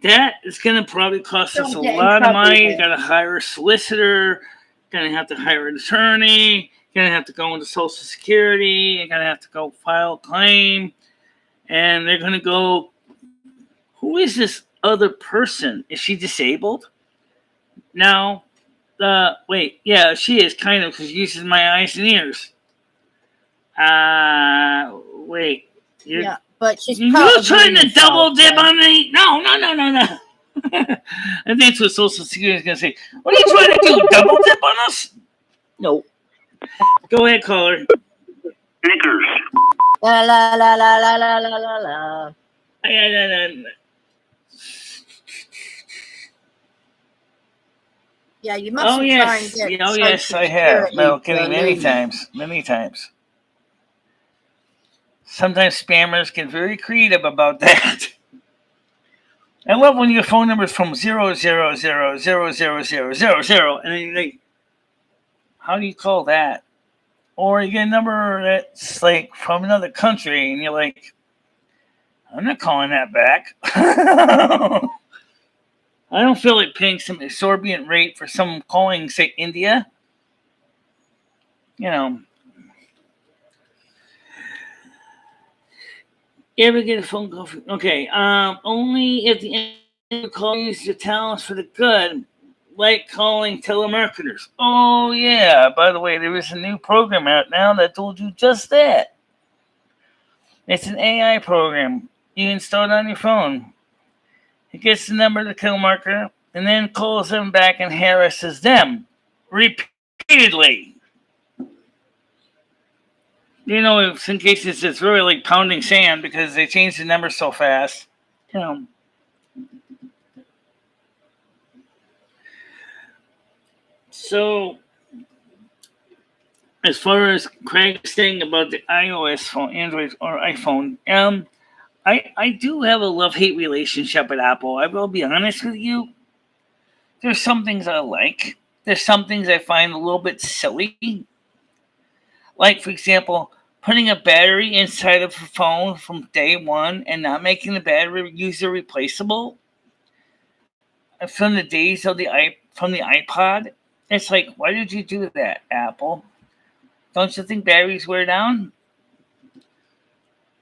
That is going to probably cost us a Don't get in lot of trouble money. You here. got to hire a solicitor. Going to have to hire an attorney. Going to have to go into Social Security. You're going to have to go file a claim. And they're going to go, who is this other person? Is she disabled? No. Wait. Yeah, she is kind of because she uses my eyes and ears. Wait. Yeah, but she's You're part of trying to me, double dip so- on me? No. I think that's what Social Security is going to say. What are you trying to do? Double dip on us? No. Go ahead, caller. Snickers. La la la la la la la la la. Yeah, you mustn't Oh try and yes, get oh yes, Social I have. Security No kidding, balloon. many times. Sometimes spammers get very creative about that. I love when your phone number is from 000000000, and then you're like, how do you call that? Or you get a number that's like from another country, and you're like, I'm not calling that back. I don't feel like paying some exorbitant rate for someone calling, say, India. You know. You ever get a phone call? Okay. Only if the call uses your talents for the good, like calling telemarketers. Oh, yeah. By the way, there is a new program out now that will do just that. It's an AI program. You install it on your phone. It gets the number of the telemarketer and then calls them back and harasses them repeatedly. You know, in some cases it's really like pounding sand because they change the number so fast. You know. So, as far as Craig's saying about the iOS phone, Android or iPhone, I do have a love-hate relationship with Apple. I will be honest with you. There's some things I like. There's some things I find a little bit silly. Like, for example, putting a battery inside of a phone from day one and not making the battery user replaceable. From the days of the iPod, it's like, why did you do that, Apple? Don't you think batteries wear down?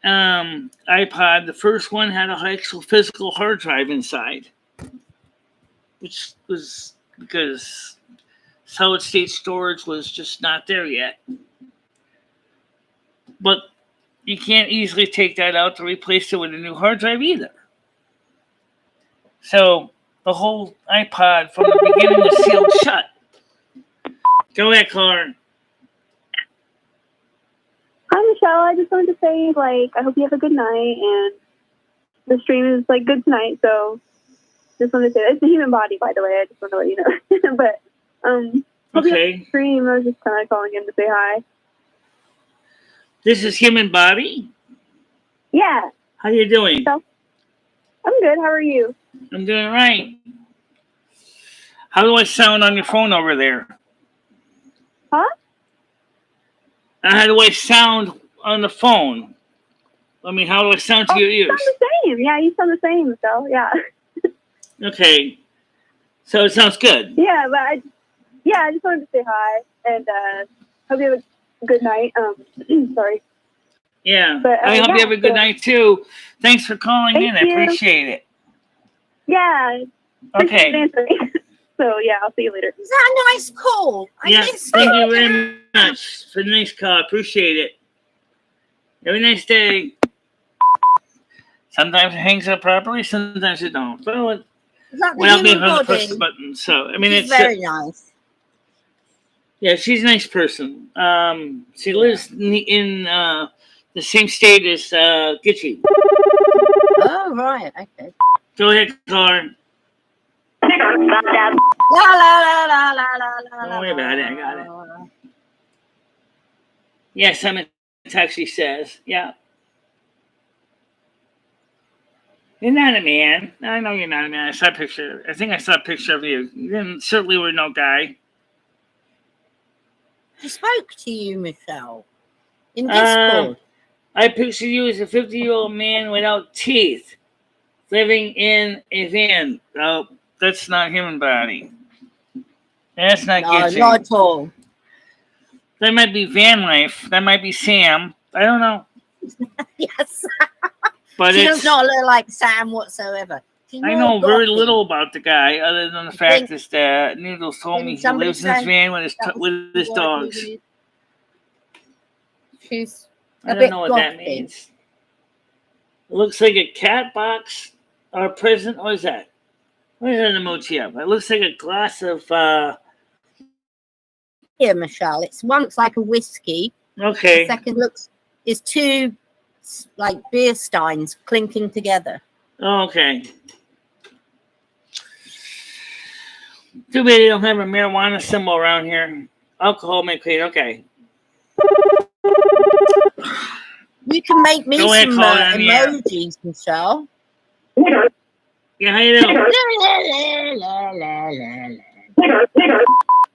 iPod, the first one had a actual physical hard drive inside, which was because solid state storage was just not there yet. But you can't easily take that out to replace it with a new hard drive either. So the whole iPod from the beginning was sealed shut. Go ahead, Clark. Hi, Michelle. I just wanted to say, I hope you have a good night, and the stream is, good tonight, so just wanted to say, it's the human body, by the way. I just want to let you know. But, hope you have a good stream. I was just kind of calling in to say hi. This is Human Body? Yeah. How you doing? So, I'm good. How are you? I'm doing all right. How do I sound on your phone over there? Huh? How do I sound on the phone? I mean, how do I sound to your ears? You sound the same. Yeah, you sound the same, Michelle. Yeah. Okay. So it sounds good. Yeah, but I just wanted to say hi, and hope you have a good night. Sorry. Yeah. But, I hope you have a good night, too. Thanks for calling in. I appreciate it. Yeah. Okay. So, yeah, I'll see you later. Is that a nice call? Thank you very much for the nice call. Appreciate it. Have a nice day. Sometimes it hangs up properly, sometimes it don't. But without being able to push the button. So, I mean, it's very nice. Yeah, she's a nice person. She lives in the same state as Gitchy. Oh, right. Okay. Go ahead, Clark. La la la la la la. Don't worry about it. I got it. Yes, I'm a text, she says. Yeah. You're not a man. I know you're not a man. I saw a picture. I think I saw a picture of you. You didn't, certainly were no guy. I spoke to you, Michelle, in Discord. I picture you as a 50-year-old man without teeth, living in a van. Oh, that's not human body. That's not No, Gitching. not at all. That might be van life. That might be Sam. I don't know. Yes. But She it's does not look like Sam whatsoever. I know very little about the guy, other than the fact that Noodles told me he lives in his van with his dogs. She's I don't know what that means. It looks like a cat box or a present. What is that? What is that emoji of? It looks like a glass of. Here, Michelle. It's one looks like a whiskey. Okay. The second is two like beer steins clinking together. Oh, okay. Too bad they don't have a marijuana symbol around here. Alcohol may clean. Okay. You can make me Go ahead, some emojis, Michelle. Yeah, how you doing?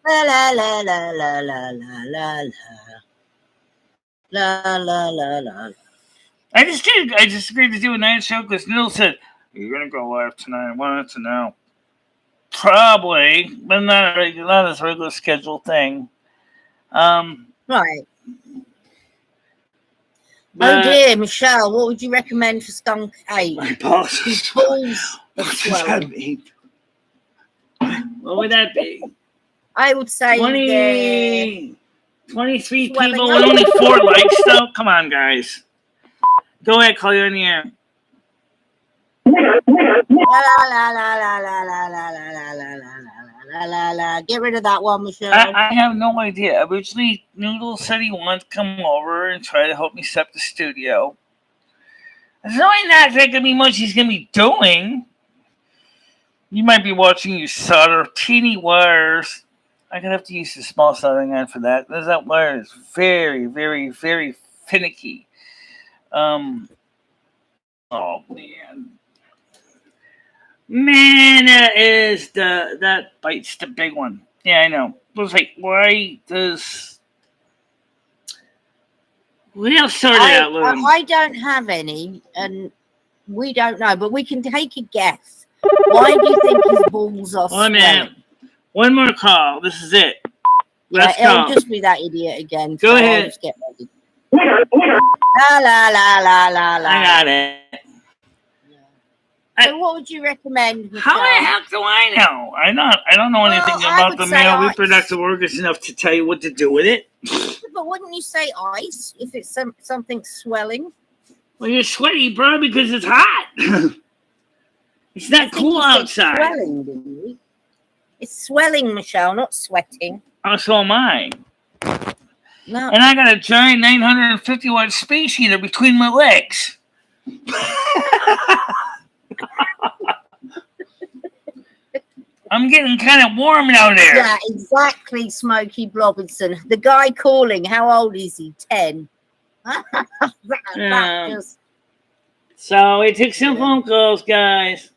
La la la la la la la. I just agreed to do a night show because Neil said, "You're gonna go live tonight." I wanted to know. Probably, but not this regular scheduled thing. Right. Oh dear, Michelle, what would you recommend for skunk ape? My balls. His balls are What does that swelling. mean? What would that be? I would say 23 swelling people up. with only 4 likes, though? Come on, guys. Go ahead, call you in the air. La. Get rid of that one, Michelle. I have no idea. Originally, Noodle said he wanted to come over and try to help me set up the studio. There's really not going to be much he's going to be doing. You might be watching you solder teeny wires. I'm going to have to use the small soldering iron for that. That wire is very, very, very finicky. Oh, man. Man, that bites the big one. Yeah, I know. It was like, why does... We have sorted out, Logan. I don't have any, and we don't know, but we can take a guess. Why do you think his balls are swelling? Man. One more call. This is it. Yeah, Let's it'll go. just be that idiot again. Go so ahead. I'll just get ready. La. I got it. So what would you recommend, Michelle? How the heck do I know? I don't know anything about the male reproductive organs enough to tell you what to do with it. But wouldn't you say ice if it's something swelling? Well, you're sweaty, bro, because it's hot. It's not cool outside. Swelling, didn't you? It's swelling, Michelle, not sweating. Oh, so am I. No. And I got a giant 950 watt space heater between my legs. I'm getting kind of warm out there. Yeah, exactly, Smokey Blobinson. The guy calling, how old is he? 10. So we took some phone calls, guys.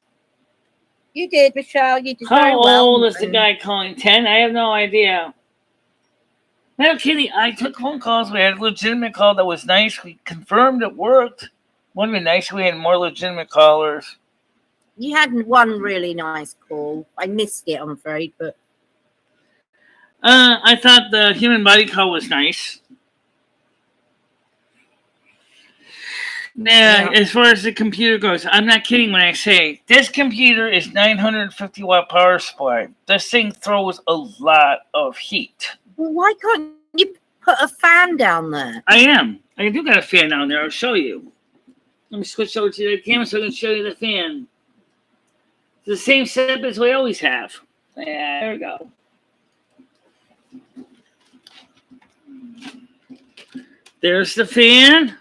You did, Michelle. You did. How old is the guy calling? 10? I have no idea. No kidding. I took phone calls. We had a legitimate call that was nice. We confirmed it worked. Wouldn't it be nice if we had more legitimate callers? You had one really nice call. I missed it, I'm afraid, but I thought the human body call was nice. Yeah, as far as the computer goes, I'm not kidding when I say this computer is 950 watt power supply. This thing throws a lot of heat. Well, why can't you put a fan down there? I am. I do got a fan down there. I'll show you. Let me switch over to the camera so I can show you the fan. It's the same setup as we always have. Yeah, there we go. There's the fan.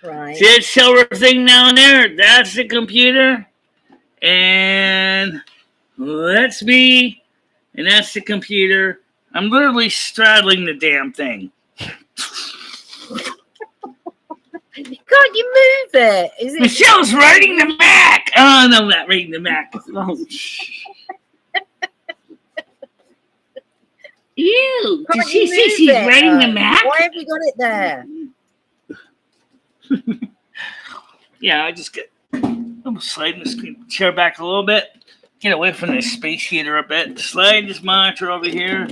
Right. See that silver thing down there? That's the computer. And that's me. And that's the computer. I'm literally straddling the damn thing. Can't you move it? Is it Michelle's riding the Mac. Oh, no, not reading the Mac. Oh, ew. Did Can't she you say move she's it, writing the though? Mac? Why have you got it there? Yeah, I just I'm sliding the screen chair back a little bit. Get away from this space heater a bit. Slide this monitor over here.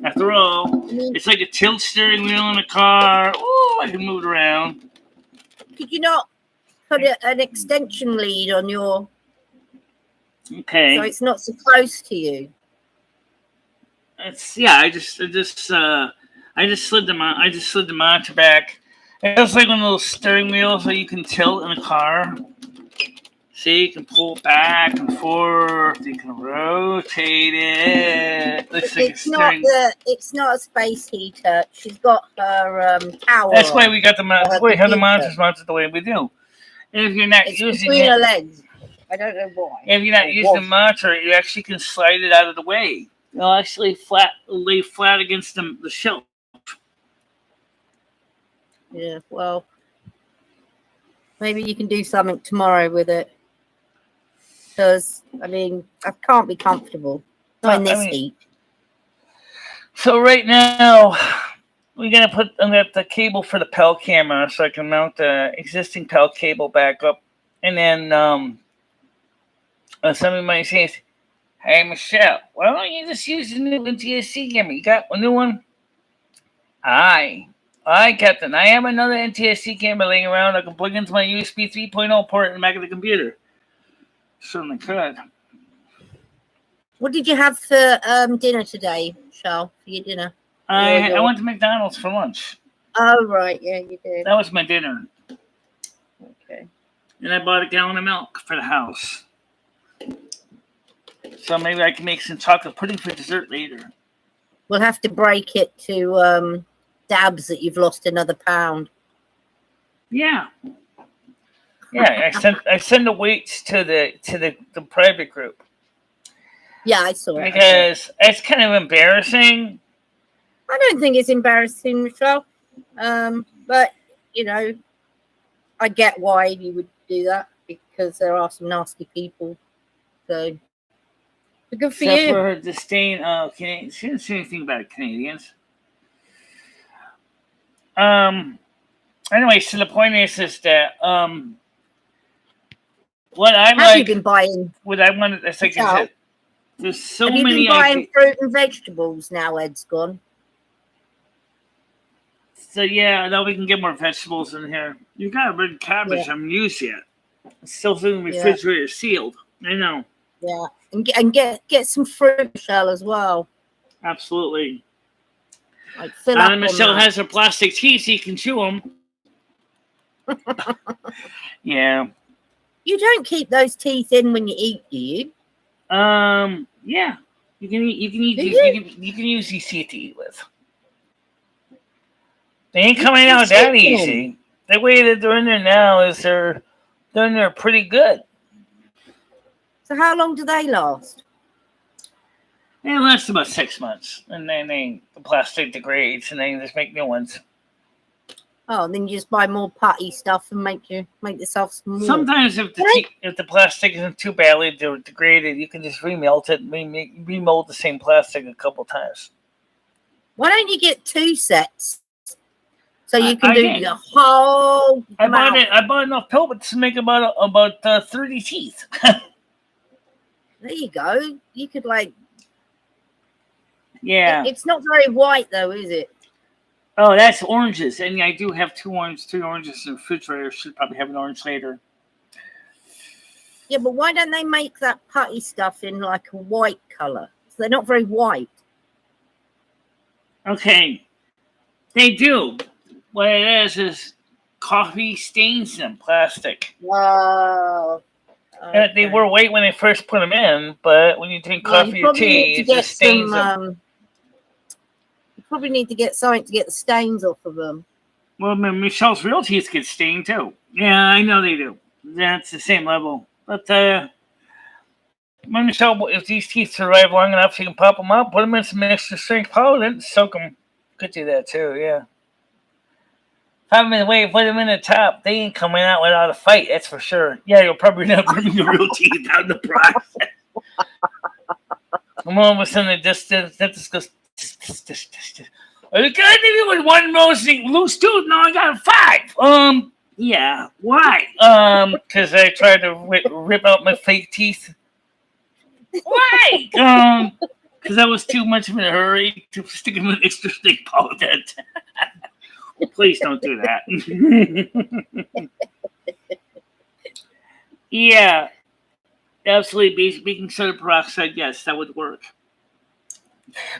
After all, it's like a tilt steering wheel in a car. Oh, I can move it around. Could you not put an extension lead on your... Okay. So it's not so close to you? It's I just slid the monitor back. It's like one of those steering wheels that you can tilt in a car. See, you can pull back and forth. You can rotate it. Looks like It's not a space heater. She's got her tower. That's why we got the have the monitors mounted the way we do. And if you're not using between it, her legs. I don't know why. if you're not using the monitor, you actually can slide it out of the way. It'll actually lay flat against the shelf. Yeah, well, maybe you can do something tomorrow with it. Because, I mean, I can't be comfortable in this heat. So right now, I'm gonna put the cable for the PAL camera so I can mount the existing PAL cable back up. And then somebody might say, "Hey, Michelle, why don't you just use the new NTSC camera? You got a new one?" Aye, Captain. I have another NTSC camera laying around. I can plug into my USB 3.0 port in the back of the computer. Certainly could. What did you have for dinner today, Charles, for your dinner? I went to McDonald's for lunch. Oh, right. Yeah, you did. That was my dinner. Okay. And I bought a gallon of milk for the house. So maybe I can make some chocolate pudding for dessert later. We'll have to break it to Dabs that you've lost another pound. Yeah. Yeah, I send the weights to the private group. Yeah, I saw it. Because it's kind of embarrassing. I don't think it's embarrassing, Michelle. But, you know, I get why you would do that because there are some nasty people. So, good for you. Except for her disdain of Canadians. She didn't say anything about Canadians. Anyway, so the point is that what I like. Have you been buying? What I wanted, it's like I said, there's so many. Have you been buying fruit and vegetables now Ed's gone? So yeah, now we can get more vegetables in here. You got a red cabbage. I haven't used yet. It's still in the refrigerator sealed. I know. Yeah, and get some fruit, Michelle, as well. Absolutely. Like fill up Michelle has her plastic teeth, so you can chew them. Yeah. You don't keep those teeth in when you eat, do you? Yeah. You can use these teeth to eat with. They ain't coming out that easy. The way that they're in there now is they're in there pretty good. So how long do they last? They last about 6 months, and then the plastic degrades, and then you just make new ones. Oh, and then you just buy more putty stuff and make yourself some more. Sometimes if the plastic isn't too badly degraded, you can just remelt it and remold the same plastic a couple times. Why don't you get 2 sets? So you can do the whole. I bought enough pellets to make about 30 teeth. There you go. You could Yeah. It's not very white though, is it? Oh, that's oranges, and I do have 3 oranges in the refrigerator. Should probably have an orange later. Yeah, but why don't they make that putty stuff in like a white color? So they're not very white. Okay, they do. What it is coffee stains them, plastic. Wow. Okay. They were white when they first put them in, but when you drink coffee or tea, it just stains them. You probably need to get something to get the stains off of them. Well, Michelle's real teeth get stained too. Yeah, I know they do. That's the same level. But Michelle, if these teeth survive long enough, you can pop them out, put them in some extra strength powder, and soak them. Could do that too, yeah. I'm in the way, put them in the top. They ain't coming out without a fight, that's for sure. Yeah, you'll probably not bring your real teeth out in the process. I'm all of a sudden the distance goes. Are you kidding me with one loose tooth? No, I got 5. Yeah. Why? Because I tried to rip out my fake teeth. Why? Because I was too much of in a hurry to stick them with extra stick powder. Please don't do that. Yeah, absolutely. Baking soda peroxide, yes, that would work.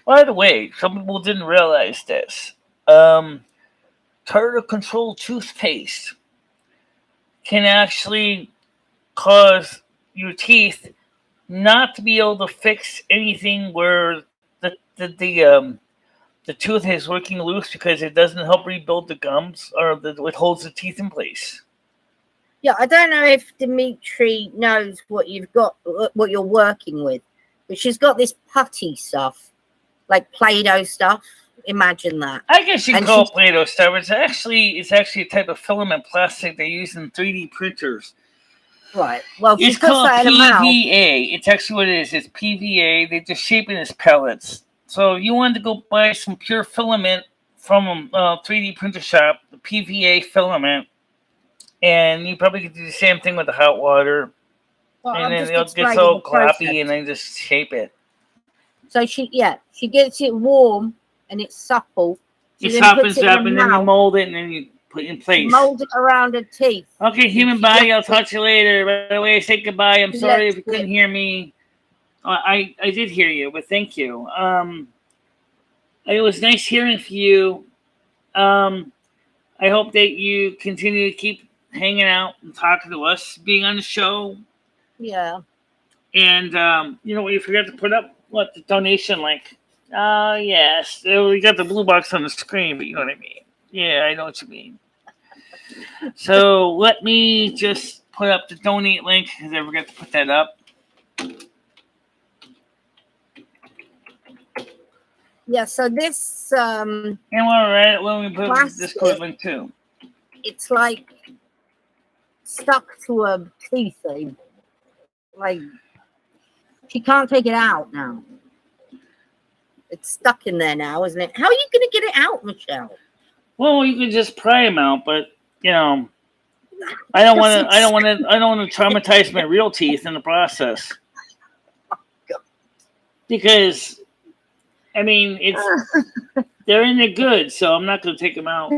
By the way, some people didn't realize this. Tartar control toothpaste can actually cause your teeth not to be able to fix anything where the tooth is working loose because it doesn't help rebuild the gums or it holds the teeth in place. Yeah, I don't know if Dimitri knows what you've got, what you're working with, but she's got this putty stuff, like Play-Doh stuff. Imagine that. I guess you can call it Play-Doh stuff. It's actually a type of filament plastic they use in 3D printers. Right. Well, it's called PVA. It's actually what it is. It's PVA. They just shape it as pellets. So you wanted to go buy some pure filament from a 3D printer shop, the PVA filament, and you probably could do the same thing with the hot water. Well, and then it gets all gloppy and then just shape it. So she gets it warm and it's supple. It softens up and then you mold it and then you put it in place. Mold it around her teeth. Okay, human body, I'll talk to you later. By the way, say goodbye. I'm sorry if you couldn't hear me. I did hear you, but thank you. It was nice hearing from you. I hope that you continue to keep hanging out and talking to us, being on the show. Yeah. And, you forgot to put up, the donation link. Yes. We got the blue box on the screen, but you know what I mean. Yeah, I know what you mean. So let me just put up the donate link because I forgot to put that up. Yeah, so this and while we're at it, let me put this Discord link too. It's like stuck to a teeth thing. Like she can't take it out now. It's stuck in there now, isn't it? How are you gonna get it out, Michelle? Well, you could just pry them out, but I don't want to traumatize my real teeth in the process. Because I mean, they're in the good, so I'm not going to take them out.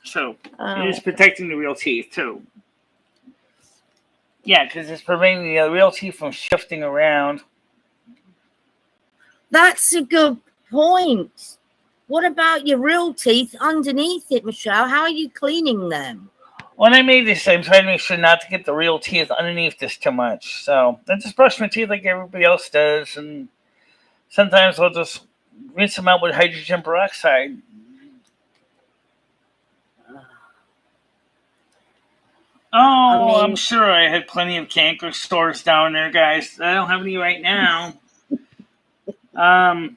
So it's protecting the real teeth too. Yeah, because it's preventing the real teeth from shifting around. That's a good point. What about your real teeth underneath it, Michelle? How are you cleaning them? When I made this, I'm trying to make sure not to get the real teeth underneath this too much. So I just brush my teeth like everybody else does, and sometimes I'll just rinse them out with hydrogen peroxide. I'm sure I had plenty of canker sores down there, guys. I don't have any right now. I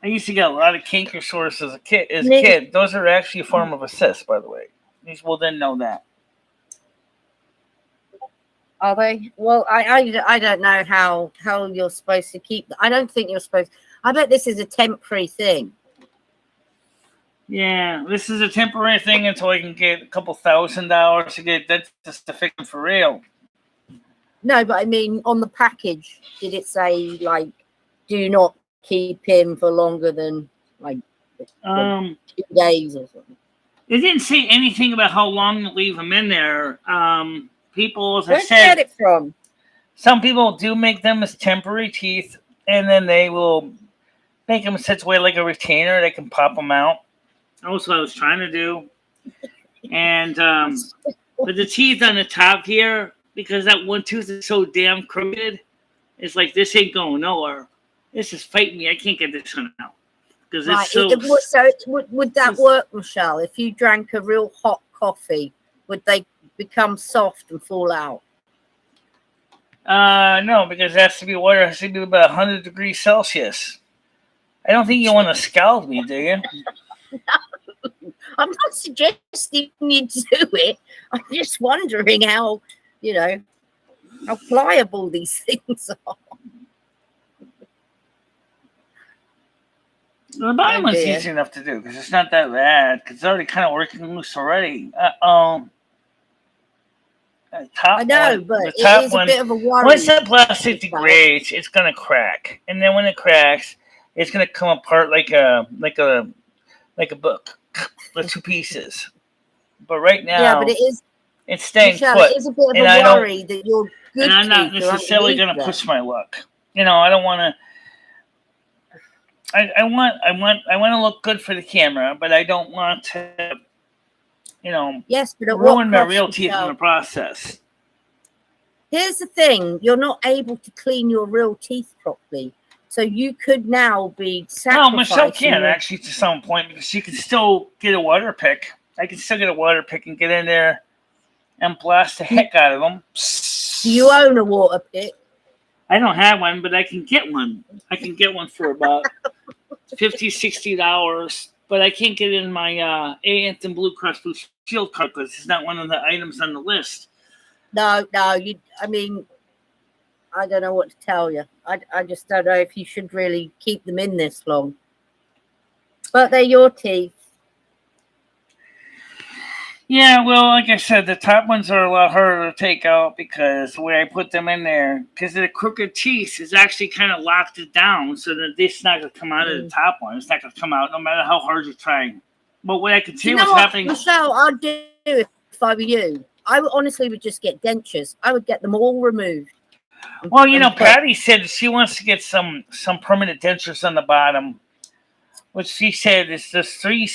used to get a lot of canker sores as a kid. Those are actually a form of a cyst, by the way. These will then know that. Are they? Well, I don't know how you're supposed to keep. I don't think you're supposed. I bet this is a temporary thing. Yeah, this is a temporary thing until I can get a couple $1,000 to get dentist to fix them for real. No, but I mean, on the package, did it say like, do not keep him for longer than like 2 days or something? It didn't say anything about how long to leave them in there. People, as I said, where'd you get it from? Some people do make them as temporary teeth, and then they will make them in such a way like a retainer. They can pop them out. That's what I was trying to do. And but the teeth on the top here, because that one tooth is so damn crooked, it's like this ain't going nowhere. This is fighting me. I can't get this one out. Because it's so would that work, Michelle? If you drank a real hot coffee, would they become soft and fall out? No, because it has to be water. It has to be about 100 degrees Celsius. I don't think you want to scald me, do you? I'm not suggesting you do it. I'm just wondering how, how pliable these things are. The bottom one's dear. easy enough to do because it's not that bad. Because it's already kind of working loose already. I know, one, but the it top is one, a bit of a worry. once that plastic Michelle. degrades, it's gonna crack, and then when it cracks, it's gonna come apart like a book with two pieces. But right now, Yeah, but it is. it's staying Michelle, put. it is a bit of and a I don't- worry that your good and I'm not teeth are necessarily underneath gonna there. push my luck. I don't want to. I want to look good for the camera, but I don't want to, Yes, but at ruin what my cost, real teeth in Michelle? the process. Here's the thing: you're not able to clean your real teeth properly, so you could now be Well, sacrificing. Michelle can actually to some point because she can still get a water pick. I can still get a water pick and get in there and blast the heck out of them. Do you own a water pick? I don't have one, but I can get one. I can get one for about $50, $60, but I can't get it in my Anthem Blue Cross Blue Shield card because it's not one of the items on the list. No. I mean, I don't know what to tell you. I just don't know if you should really keep them in this long. But they're your teeth. Yeah, well, like I said, the top ones are a lot harder to take out because the way I put them in there, because the crooked teeth is actually kind of locked it down so that it's not going to come out of the top one. It's not going to come out no matter how hard you're trying. But what I can see what's happening... Michelle, I'd do if I were you. I honestly would just get dentures. I would get them all removed. Well, Patty said she wants to get some permanent dentures on the bottom, which she said is just three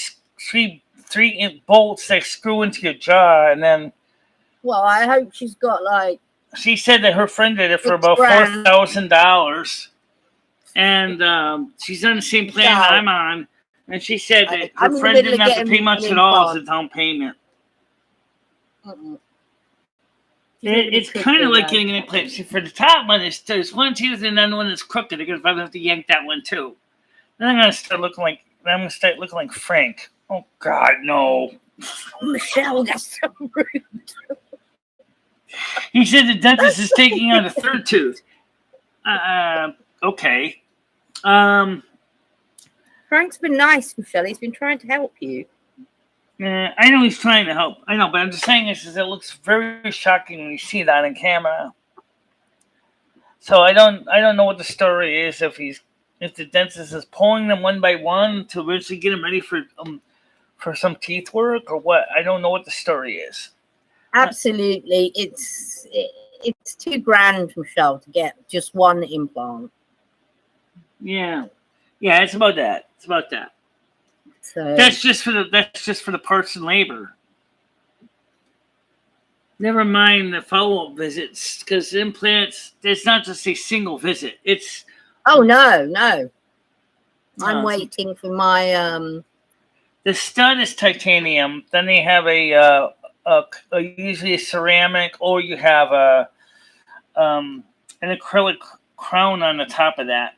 bolts that screw into your jaw, and then. Well, I hope she's got She said that her friend did it for about $4,000, and she's on the same plan I'm on, and she said that her friend didn't have to pay much at all as a down payment. It's kind of like getting an implant. See, for the top one, there's one tooth and then one that's crooked. They're gonna probably have to yank that one too. Then I'm gonna start looking like Frank. Oh God, no! Michelle, that's so rude. He said the dentist is taking out a third tooth. Okay. Frank's been nice, Michelle. He's been trying to help you. I know he's trying to help. I know, but I'm just saying this is it looks very shocking when you see that on camera. So I don't know what the story is if the dentist is pulling them one by one to eventually get them ready for some teeth work or what. I don't know what the story is. Absolutely, it's $2,000, Michelle, to get just one implant. Yeah, it's about that. So that's just for the parts and labor. Never mind the follow-up visits, because implants, it's not just a single visit. It's no. I'm waiting for my The stud is titanium. Then they have usually a ceramic, or you have an acrylic crown on the top of that.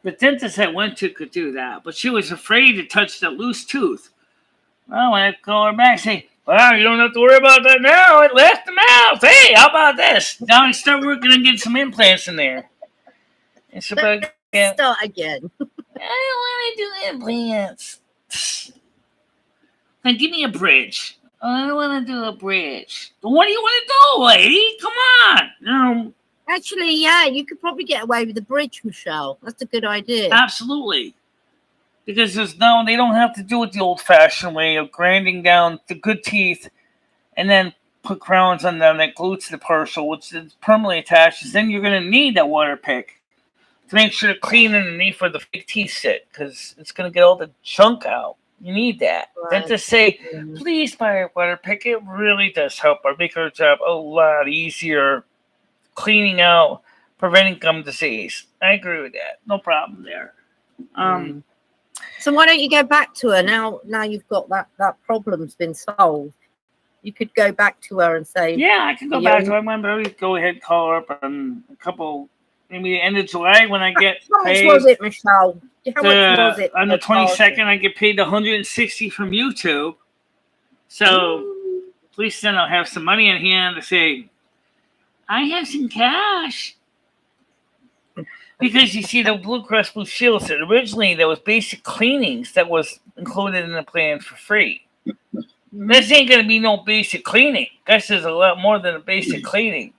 The dentist I went to could do that, but she was afraid to touch the loose tooth. Well, when I call her back, say, "Well, you don't have to worry about that now. It left the mouth. Hey, how about this? Now I start working on getting some implants in there." And so, start again. I don't want to do implants. Now give me a bridge. I don't want to do a bridge. What do you want to do, lady? Come on. Actually, yeah, you could probably get away with the bridge, Michelle. That's a good idea. Absolutely. Because they don't have to do it the old-fashioned way of grinding down the good teeth and then put crowns on them that glue to the partial, which is permanently attached. Then you're going to need that water pick to make sure to clean underneath where the fake teeth sit, because it's going to get all the junk out. You need that. Right. Then to say, please buy a water pick, it really does help or make our job a lot easier cleaning out, preventing gum disease. I agree with that. No problem there. So why don't you go back to her now you've got that problem's been solved? You could go back to her and say, yeah, I can go back to her. I'm going to go ahead and call her up on a couple maybe the end of July when I get How much paid. was it, Michelle? How much was it? On the per party? 22nd, I get paid $160 from YouTube. So at least then I'll have some money in hand to say, I have some cash. Because you see, the Blue Cross Blue Shield said originally there was basic cleanings that was included in the plan for free. This ain't going to be no basic cleaning. This is a lot more than a basic cleaning.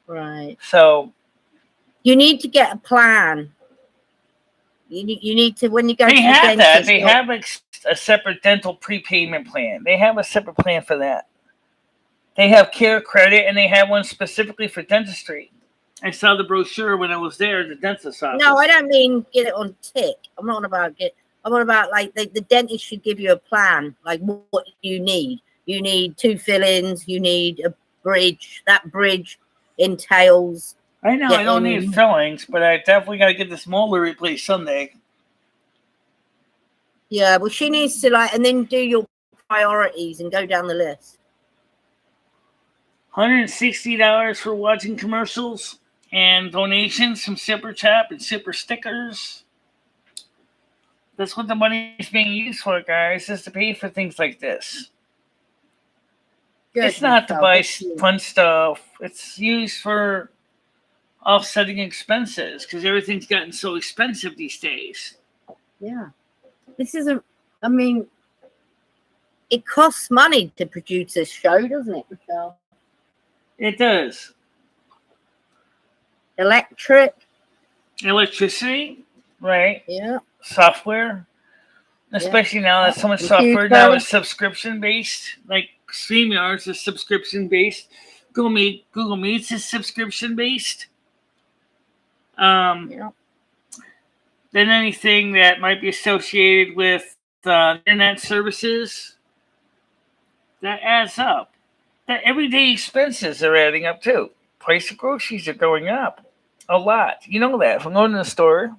Right. So you need to get a plan. You need to, when you go to the have dentist. that. They have a separate dental prepayment plan. They have a separate plan for that. They have care credit, and they have one specifically for dentistry. I saw the brochure when I was there at the dentist's office. No, I don't mean get it on tick. I'm not about I'm on about like the dentist should give you a plan, like what you need. You need 2 fillings. You need a bridge. That bridge entails. I know I don't need fillings, but I definitely got to get this molar replaced someday. Yeah, well, she needs to and then do your priorities and go down the list. $160 for watching commercials and donations from Super Chat and Super Stickers. That's what the money is being used for, guys, is to pay for things like this. Good, it's not to buy fun stuff. It's used for offsetting expenses because everything's gotten so expensive these days. Yeah. This isn't, I mean, it costs money to produce this show, doesn't it, Michelle? It does. Electricity, right? Yeah. Software. Especially now that so much software now is subscription based. Like StreamYards is subscription based. Google Meets is subscription based. Then anything that might be associated with internet services, that adds up. The everyday expenses are adding up too. Price of groceries are going up a lot. You know that from going to the store.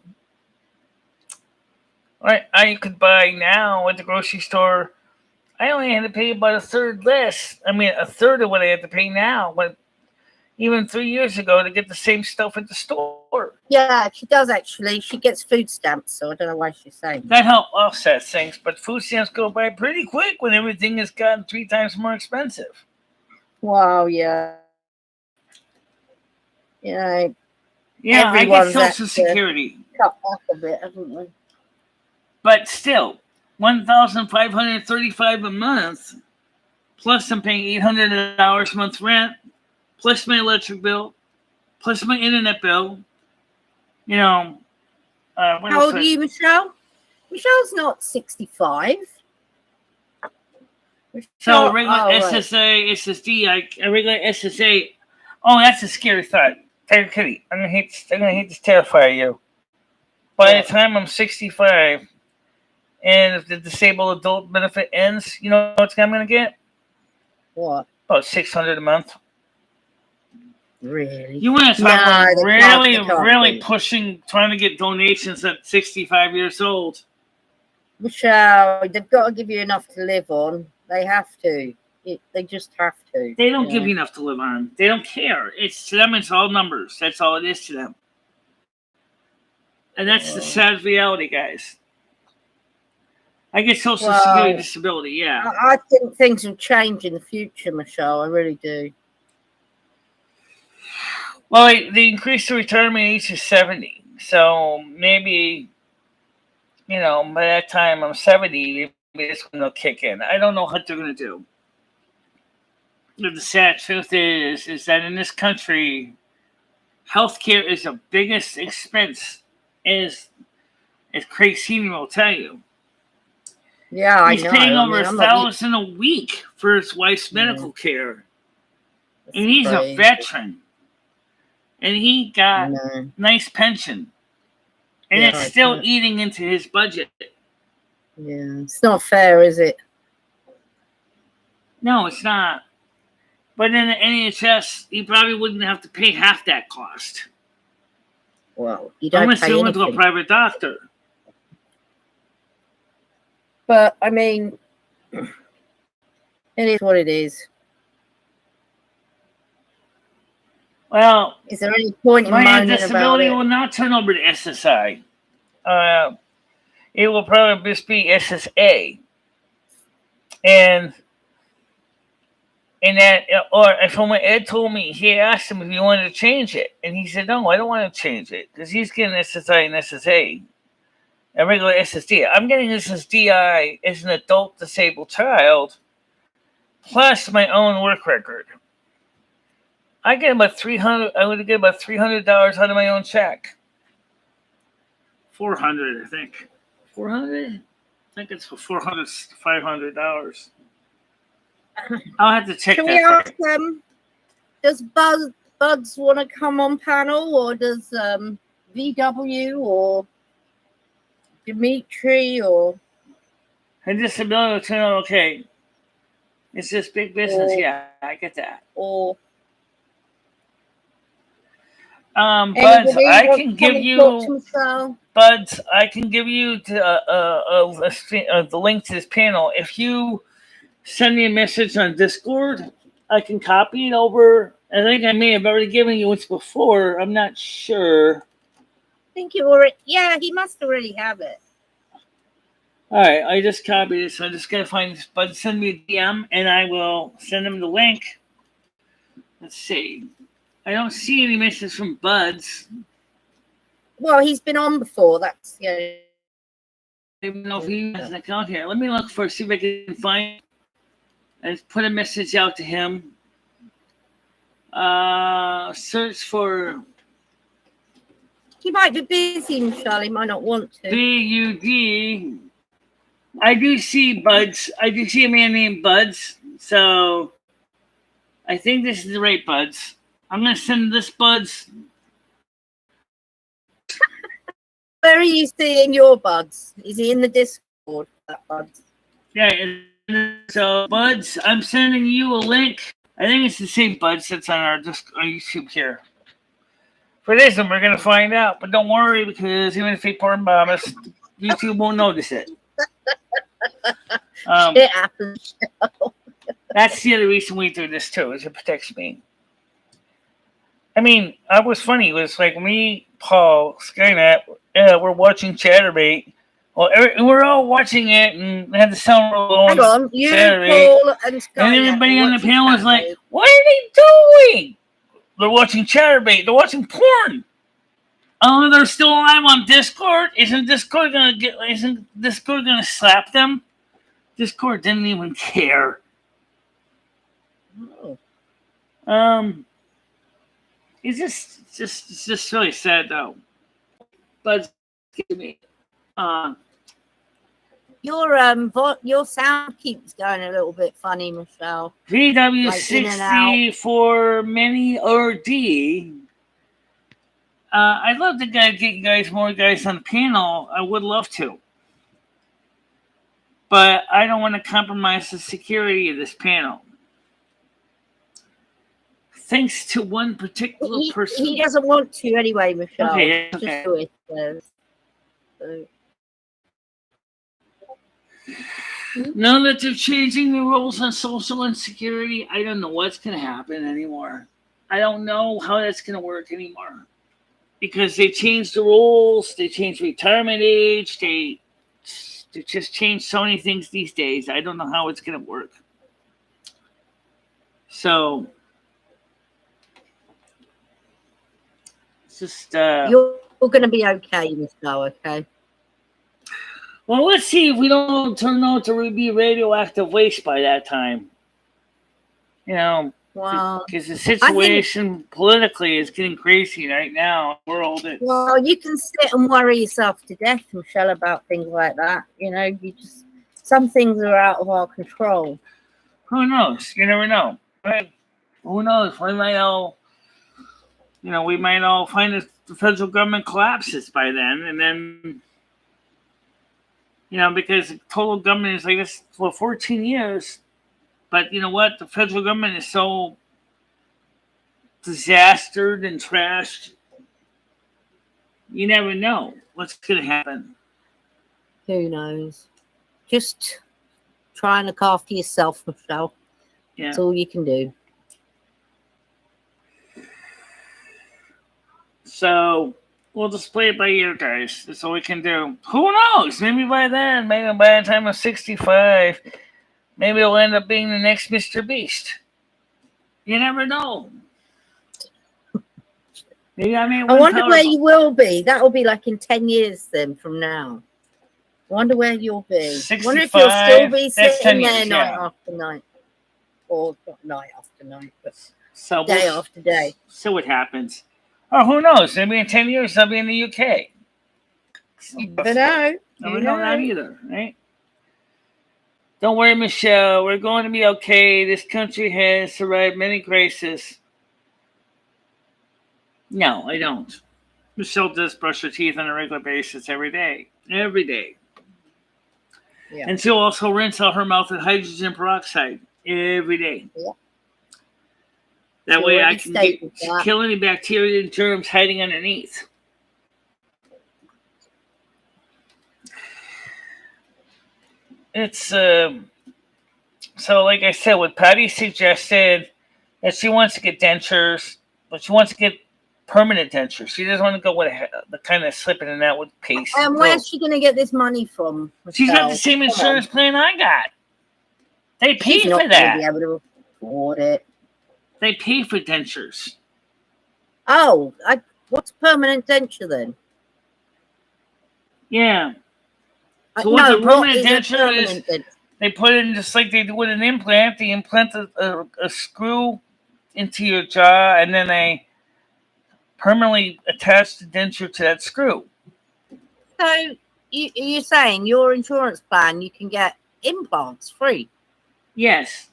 I could buy now at the grocery store. I only had to pay about a third less. I mean, a third of what I have to pay now. But even 3 years ago to get the same stuff at the store. Yeah, she does actually. She gets food stamps, so I don't know why she's saying that. Helps offset things, but food stamps go by pretty quick when everything has gotten 3 times more expensive. Wow, yeah. Yeah. Yeah, I get Social Security. Cut back a bit, haven't we? But still, $1,535 a month, plus I'm paying $800 a month rent, plus my electric bill, plus my internet bill. You know. How old are you, Michelle? Michelle's not 65. So regular SSA, SSD, regular SSA. Oh, that's a scary thought. Tiger Kitty, I'm gonna hate to terrify you. By the time I'm 65, and if the disabled adult benefit ends, you know what I'm gonna get? What? About $600 a month. Really? You want to talk about really pushing, trying to get donations at 65 years old? Michelle, they've got to give you enough to live on. They have to. They just have to. They don't give you enough to live on. They don't care. It's to them. It's all numbers. That's all it is to them. And that's the sad reality, guys. I get Social Security disability. Yeah. I think things will change in the future, Michelle. I really do. Well, they increased the retirement age to 70. So maybe, by that time I'm 70, maybe this one will kick in. I don't know what they're going to do. But the sad truth is that in this country, healthcare is the biggest expense, as Craig Sr. will tell you. Yeah, he's paying over $1,000 a week for his wife's medical care. And he's a veteran. And he got nice pension. And it's still eating into his budget. Yeah, it's not fair, is it? No, it's not. But in the NHS, you probably wouldn't have to pay half that cost. Well, you don't unless pay you went to a private doctor. But, I mean, it is what it is. Well, Is there any point in my moaning about disability it? will not turn over to SSI. It will probably just be SSA. And that, or from what Ed told me, he asked him if he wanted to change it. And he said, no, I don't want to change it because he's getting SSI and SSA. A regular SSD. I'm getting SSDI as an adult disabled child, plus my own work record. I get about $300. I would get about $300 out of my own check. 400, I think. 400. I think it's for $500. I'll have to check Can that. we ask them? Does Buds want to come on panel, or does VW or Dimitri or Her disability will turn out okay. It's just big business. Yeah, I get that. or Buds, I can give you. Buds, I can give you the link to this panel. If you send me a message on Discord, I can copy it over. I think I may have already given you once before. I'm not sure. I think you already. Yeah, he must already have it. All right, I just copied it, so I just gotta find this. Bud, send me a DM, and I will send him the link. Let's see. I don't see any messages from Buds. Well, he's been on before. That's yeah. I don't even know if he has an account here. Let me look for, see if I can find. I just put a message out to him. Search for. He might be busy, Michelle. He might not want to. BUD. I do see Buds. I do see a man named Buds. So I think this is the right Buds. I'm going to send this Buds. Where are you seeing your Buds? Is he in the Discord? That Buds. Yeah. So Buds, I'm sending you a link. I think it's the same Buds that's on our YouTube here. For this one, we're going to find out. But don't worry, because even if they porn bomb us, YouTube won't notice it. It happens. That's the other reason we do this too, is it protects me. I mean, I was funny. It was like me, Paul, Skynet, we're watching Chatterbait. Well, we're all watching it and had the sound roll on. Hang on, you, Paul, and Skynet. And everybody on the panel was like, what are they doing? They're watching Chatterbait. They're watching porn. Oh, they're still live on Discord? Isn't Discord gonna slap them? Discord didn't even care. Oh. It's just really sad though. But give me your sound keeps going a little bit funny, Michelle. VW60 for many RD. I'd love to get you guys more guys on the panel. I would love to. But I don't want to compromise the security of this panel. Thanks to one particular person. He doesn't want to anyway, Michelle. Okay. Just do it. So. Now that they're changing the rules on social insecurity, I don't know what's going to happen anymore. I don't know how that's going to work anymore. Because they changed the rules, they changed retirement age, they just changed so many things these days. I don't know how it's going to work. So, it's just... You're going to be okay, Michelle, okay? Well, let's see if we don't turn out to be radioactive waste by that time. You know, because the situation politically is getting crazy right now. In the world. Well, you can sit and worry yourself to death, Michelle, about things like that. You know, some things are out of our control. Who knows? You never know. Right? Who knows? We might all find that the federal government collapses by then, and then. Because the total government is like this for 14 years. But you know what? The federal government is so disastered and trashed. You never know what's going to happen. Who knows? Just try and look after yourself, Michelle. Yeah. That's all you can do. So we'll just play it by ear, guys. That's all we can do. Who knows? Maybe by then, maybe by the time I'm 65, maybe I'll end up being the next Mr. Beast. You never know. Maybe I wonder where you will be. That'll be like in 10 years then from now. I wonder where you'll be. 65, I wonder if you'll still be sitting there years, night after night. Or not night after night, but so day after day. So what happens? Oh, who knows? Maybe in 10 years I'll be in the UK. You never know. Never know that either, right? Don't worry, Michelle. We're going to be okay. This country has survived many crises. No, I don't. Michelle does brush her teeth on a regular basis every day. Every day. Yeah. And she'll also rinse out her mouth with hydrogen peroxide every day. Yeah. That way I can kill any bacteria and germs hiding underneath. It's, so like I said, what Patty suggested, that she wants to get dentures, but she wants to get permanent dentures. She doesn't want to go with the kind of slipping in that with paste. And where's she going to get this money from? She's got the same insurance plan I got. They pay for that. She's not going to be able to afford it. They pay for dentures. Oh, what's permanent denture then? Yeah. So what's a permanent denture is they put it in just like they do with an implant. They implant a screw into your jaw, and then they permanently attach the denture to that screw. So you're saying your insurance plan, you can get implants free? Yes.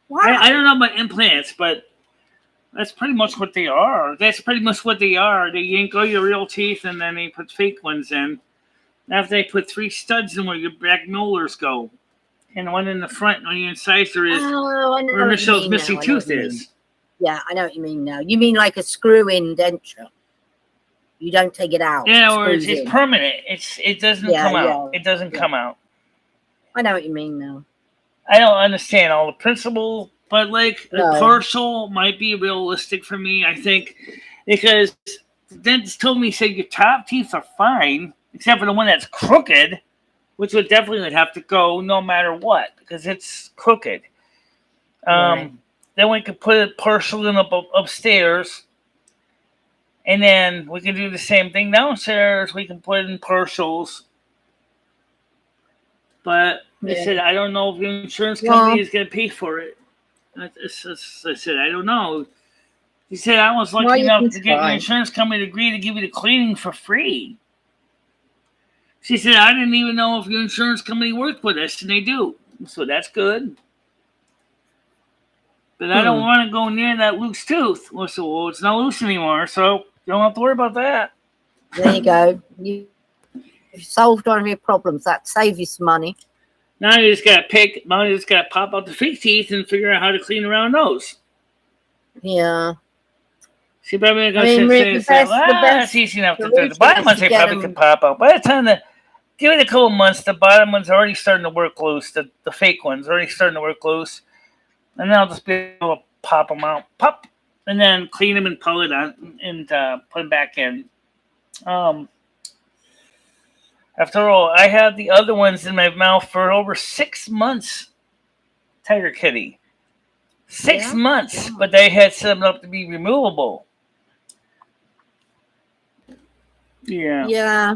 Wow. I don't know about implants, but that's pretty much what they are. That's pretty much what they are. They yank all your real teeth, and then they put fake ones in. After they put 3 studs in where your back molars go, and one in the front on your incisor is where Michelle's missing tooth is. Yeah, I know what you mean now. You mean like a screw-in denture? You don't take it out. Yeah, or it's permanent. It doesn't come out. It doesn't come out. I know what you mean now. I don't understand all the principle, but like a partial might be realistic for me, I think, because the dentist told me, he said your top teeth are fine, except for the one that's crooked, which would definitely have to go no matter what, because it's crooked. Then we could put it partial in upstairs, and then we can do the same thing downstairs. We can put it in partials. But I said, I don't know if your insurance company is going to pay for it. I said, I don't know. He said, I was lucky enough to get your insurance company to agree to give you the cleaning for free. She said, I didn't even know if your insurance company worked with us, and they do. So that's good. But I don't want to go near that loose tooth. Well, so it's not loose anymore, so you don't have to worry about that. There you go. You've solved one of your problems. That saves you some money. Now you just got to pop out the fake teeth and figure out how to clean around those. Yeah. She probably going to say, that's easy enough to do. The bottom ones they probably could pop out. By the time give it a couple months, the bottom ones are already starting to work loose. The fake ones are already starting to work loose. And then I'll just be able to pop them out. Pop! And then clean them and pull it on and put them back in. After all, I had the other ones in my mouth for over 6 months, Tiger Kitty. 6 months, but they had set them up to be removable. Yeah. Yeah.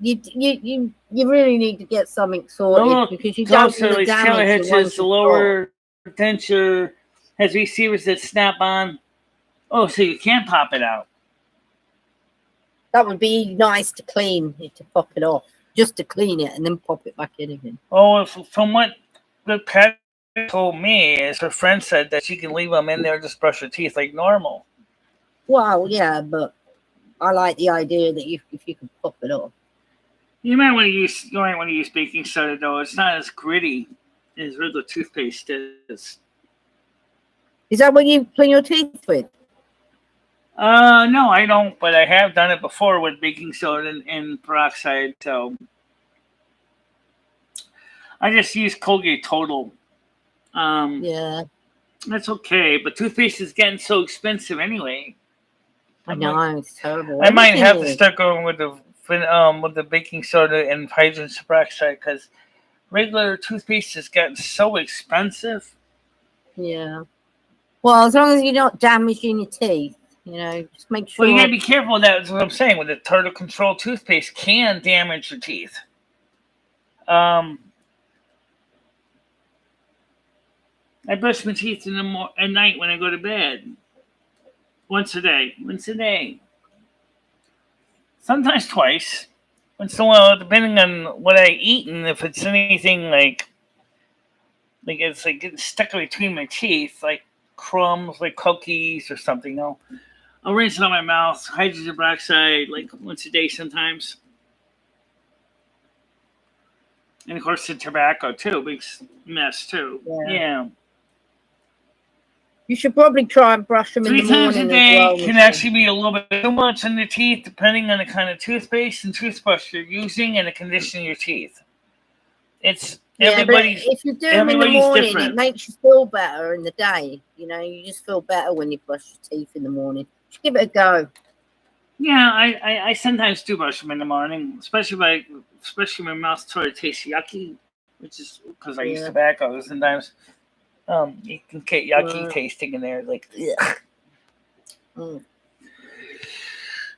You really need to get something sorted because you don't want to damage the lower denture has receivers that snap on. Oh, so you can't pop it out. That would be nice to clean, to pop it off. Just to clean it and then pop it back in again. Oh, from what Pat told me, is her friend said that she can leave them in there and just brush her teeth like normal. Well, yeah, but I like the idea that if you can pop it off. You might want to use baking soda though. It's not as gritty as regular toothpaste is. Is that what you clean your teeth with? No, I don't, but I have done it before with baking soda and peroxide, so I just use Colgate Total. Yeah. That's okay, but toothpaste is getting so expensive anyway. I know, it's terrible. I might Everything have to is. start going with the baking soda and hydrogen peroxide because regular toothpaste has gotten so expensive. Yeah. Well, as long as you're not damaging your teeth, just make sure. Well, you gotta be careful. That's what I'm saying. With the tartar control toothpaste, can damage your teeth. I brush my teeth at night when I go to bed. Once a day. Sometimes twice. Once in a while, depending on what I eat and if it's anything like it's like getting stuck between my teeth, like crumbs, like cookies or something. I'll rinse it out my mouth. Hydrogen peroxide, like once a day sometimes. And of course, the tobacco too, big mess too. Yeah. You should probably try and brush them 3 in the times morning a day as well. can actually be a little bit too much on the teeth, depending on the kind of toothpaste and toothbrush you're using and the condition of your teeth. It's everybody's. But if you do them in the morning, different. it makes you feel better in the day. You just feel better when you brush your teeth in the morning. Just give it a go. Yeah, I sometimes do brush them in the morning, especially my mouth sort of tastes yucky, which is because I use tobacco. Sometimes you can get yucky tasting in there, like ugh.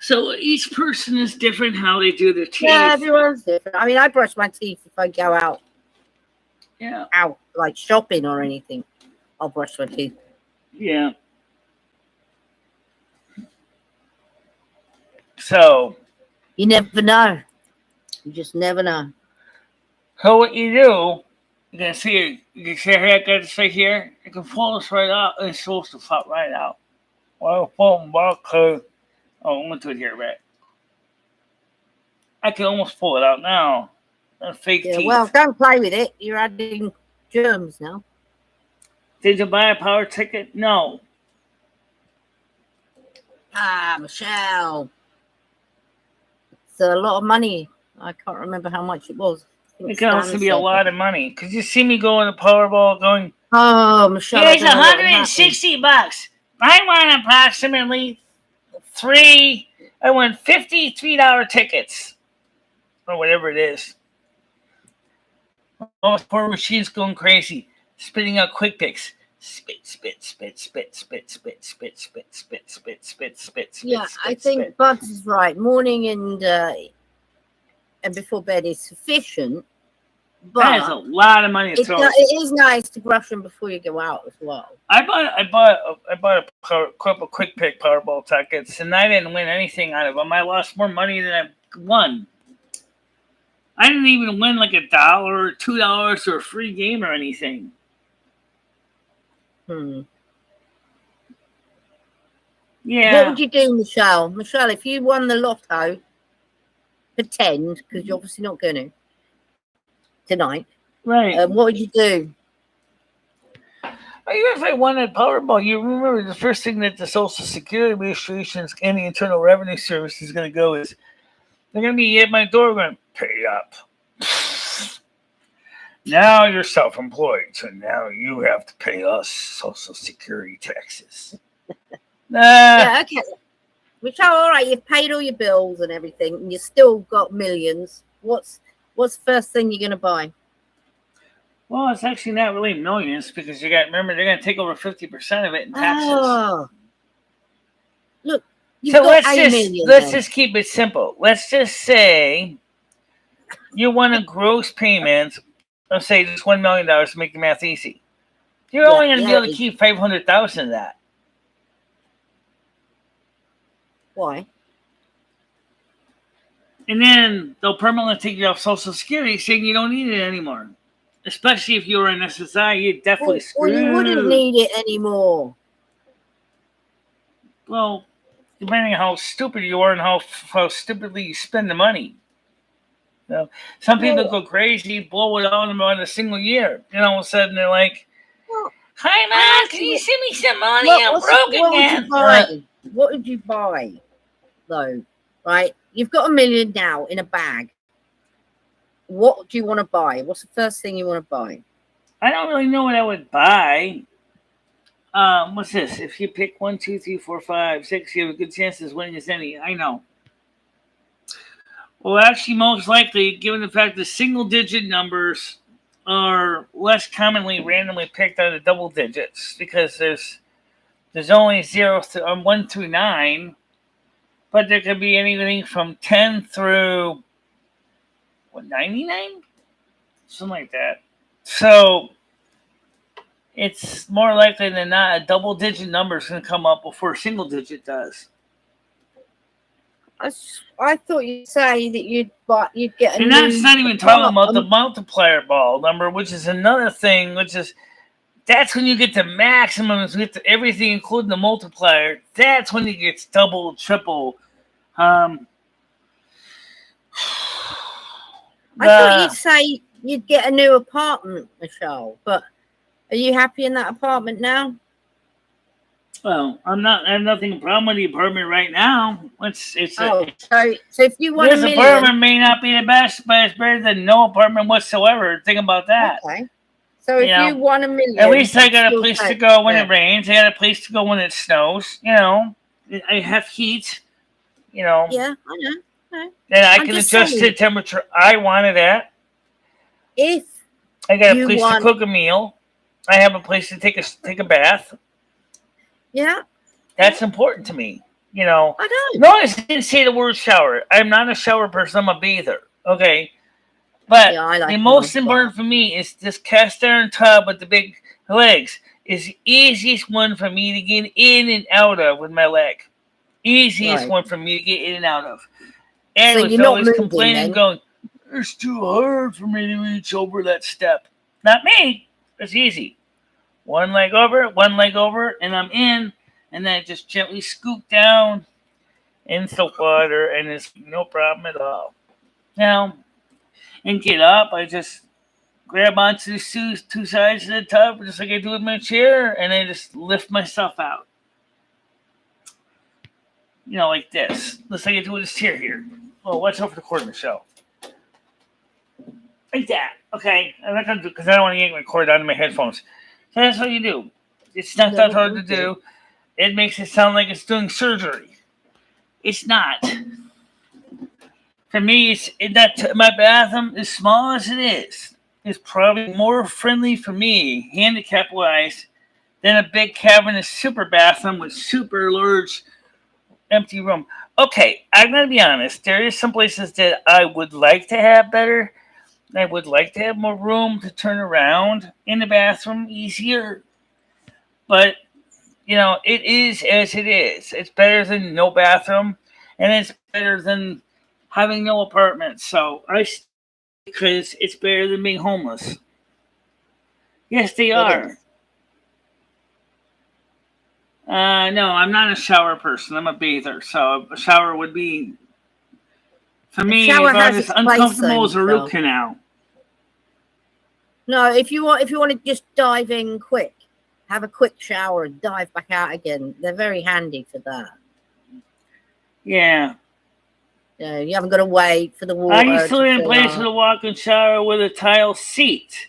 So each person is different how they do their teeth. Yeah, everyone's different. I mean, I brush my teeth if I go out. Yeah. Out, like shopping or anything. I'll brush my teeth. Yeah. So. You never know. You just never know. So what you do, you can see here, I got this right here. You can pull this right out, and it's supposed to pop right out. Well, I'm going to do it here, right? I can almost pull it out now. Fake teeth. Well, don't play with it. You're adding germs now. Did you buy a power ticket? No. Michelle. It's a lot of money. I can't remember how much it was. It can also be a lot of money. Because you see me go in the Powerball going, oh, Michelle. Here's $160. I won approximately I won $53 tickets. Or whatever it is. Oh, poor machine's going crazy. Spitting out quick picks. Spit. Yeah, I think Buds is right. Morning and before bed is sufficient. But that is a lot of money to throw. It is nice to brush them before you go out as well. I bought a couple quick pick Powerball tickets, and I didn't win anything out of them. I lost more money than I won. I didn't even win like $1 or $2 or a free game or anything. Yeah. What would you do, Michelle? Michelle, if you won the lotto, pretend, because you're obviously not going to tonight. Right. What would you do? Even if I won at Powerball, you remember the first thing that the Social Security Administration and the Internal Revenue Service is going to go is they're going to be at my door going, pay up. Now you're self-employed, so now you have to pay us Social Security taxes. Yeah, okay. Michelle, all right, you've paid all your bills and everything, and you've still got millions. What's the first thing you're going to buy? Well, it's actually not really millions because remember, they're going to take over 50% of it in taxes. Oh. Look, so let's just keep it simple. Let's just say you want a gross payment. Let's say just $1 million to make the math easy. You're only going to be able to keep $500,000 of that. Why? And then they'll permanently take you off Social Security, saying you don't need it anymore. Especially if you're in SSI, you're definitely screwed. Well, you wouldn't need it anymore. Well, depending on how stupid you are and how stupidly you spend the money. Some people go crazy, blow it on them in a single year. And all of a sudden they're like, hi, Mom, can you send me some money? I'm broke again. What would you buy, though? Right? You've got $1 million now in a bag. What do you want to buy? What's the first thing you want to buy? I don't really know what I would buy. What's this? If you pick 1, 2, 3, 4, 5, 6, you have a good chance of winning as any. I know. Well, actually, most likely, given the fact that single-digit numbers are less commonly randomly picked out of double digits, because there's only 1 through 9, but there could be anything from 10 through 99, something like that. So it's more likely than not a double-digit number is going to come up before a single-digit does. I thought you'd say that you'd get a and that's not even talking about the multiplier ball number, which is another thing, which is that's when you get the maximums, you get to everything, including the multiplier. That's when it gets double, triple. I thought you'd say you'd get a new apartment, Michelle, but are you happy in that apartment now? Well, I have nothing problem with the apartment right now. So if you want this apartment may not be the best, but it's better than no apartment whatsoever. Think about that. Okay. So if you won $1 million, at least I got a place to go when it rains. I got a place to go when it snows. I have heat. Yeah, I know. And I can adjust the temperature I want it at. If I got a place to cook a meal, I have a place to take a bath. Yeah, that's important to me. I know. Notice I didn't say the word shower. I'm not a shower person. I'm a bather. Okay. But the most important for me is this cast iron tub with the big legs is the easiest one for me to get in and out of with my leg. Easiest one for me to get in and out of. And so you're always complaining, going, it's too hard for me to reach over that step. Not me. It's easy. One leg over, and I'm in, and then I just gently scoop down into the water, and it's no problem at all. Now, and get up, I just grab onto the two sides of the tub, just like I do with my chair, and I just lift myself out. Like this. Just like I do with this chair here. Oh, watch out for the cord in the show. Like that. Okay? I'm not going to do it because I don't want to yank my cord out of my headphones. So that's what you do. It's not that hard to do. It makes it sound like it's doing surgery. It's not. For me, my bathroom, as small as it is probably more friendly for me, handicap-wise, than a big cavernous super bathroom with super large empty room. Okay, I'm going to be honest. There is some places that I would like to have better. I would like to have more room to turn around in the bathroom easier. But, it is as it is. It's better than no bathroom, and it's better than having no apartment. So because it's better than being homeless. Yes, they are. No, I'm not a shower person. I'm a bather. So a shower would be, for me, about as uncomfortable as a root canal. No, if you want to just dive in quick, have a quick shower and dive back out again. They're very handy for that. Yeah. You haven't got to wait for the water. I used to live in a place with a walk-in shower with a tile seat.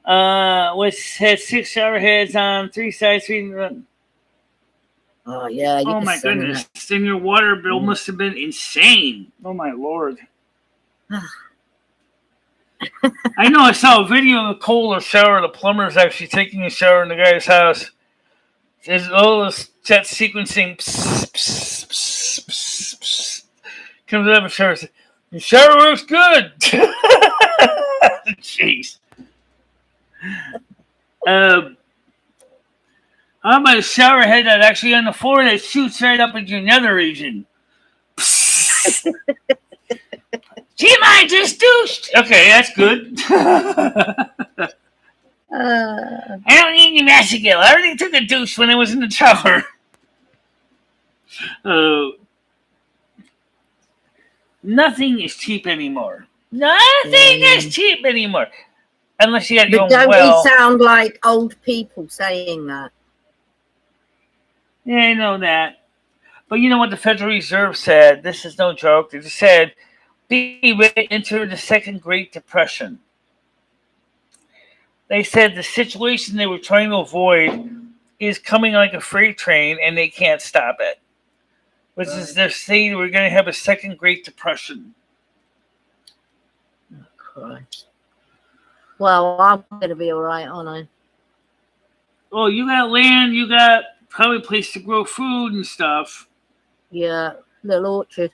Which had 6 shower heads on 3 sides. Oh, yeah. Oh, my goodness. Then your water bill must have been insane. Oh, my Lord. I know I saw a video of the Kohler shower. The plumber's actually taking a shower in the guy's house. There's all this jet sequencing. Psst, psst, psst, psst, psst. Comes out of a shower. Says, your shower works good. Jeez. How about a shower head that actually on the floor that shoots right up into your nether region? Gee, I just douched. Okay, that's good. I don't need any Massigill. I already took a douche when I was in the shower. Nothing is cheap anymore. Nothing is cheap anymore. Unless you got your own well. But don't we sound like old people saying that? Yeah, I know that. But you know what the Federal Reserve said? This is no joke. They just said, be ready to enter the second Great Depression. they said the situation they were trying to avoid is coming like a freight train, and they can't stop it. Which is they're saying we're going to have a second Great Depression. Oh, Christ. Well, I'm going to be all right, aren't I? Well, you got land, you got probably a place to grow food and stuff. Yeah, little orchard.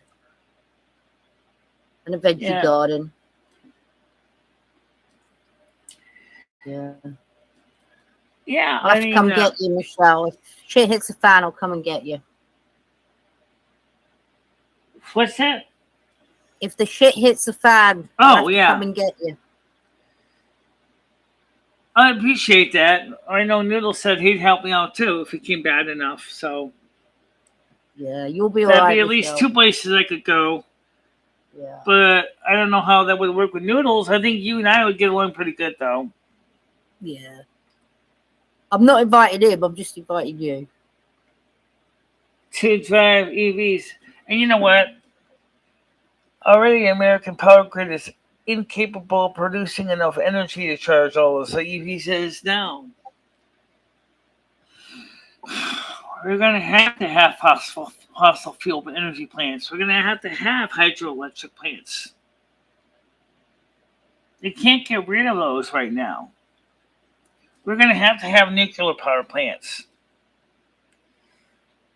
And a veggie garden. Yeah. Yeah, I'll have to come get you, Michelle. If shit hits the fan, I'll come and get you. What's that? If the shit hits the fan, I'll have to come and get you. I appreciate that. I know Noodle said he'd help me out too if it came bad enough. So yeah, you'll be all right. That'd be at least 2 places I could go. Yeah. But I don't know how that would work with Noodles. I think you and I would get along pretty good though. Yeah. I'm not inviting him. I'm just inviting you. To drive EVs. And you know what? Already the American power grid is incapable of producing enough energy to charge all those EVs now. We're going to have fossil fuel energy plants. We're going to have hydroelectric plants. They can't get rid of those right now. We're going to have nuclear power plants.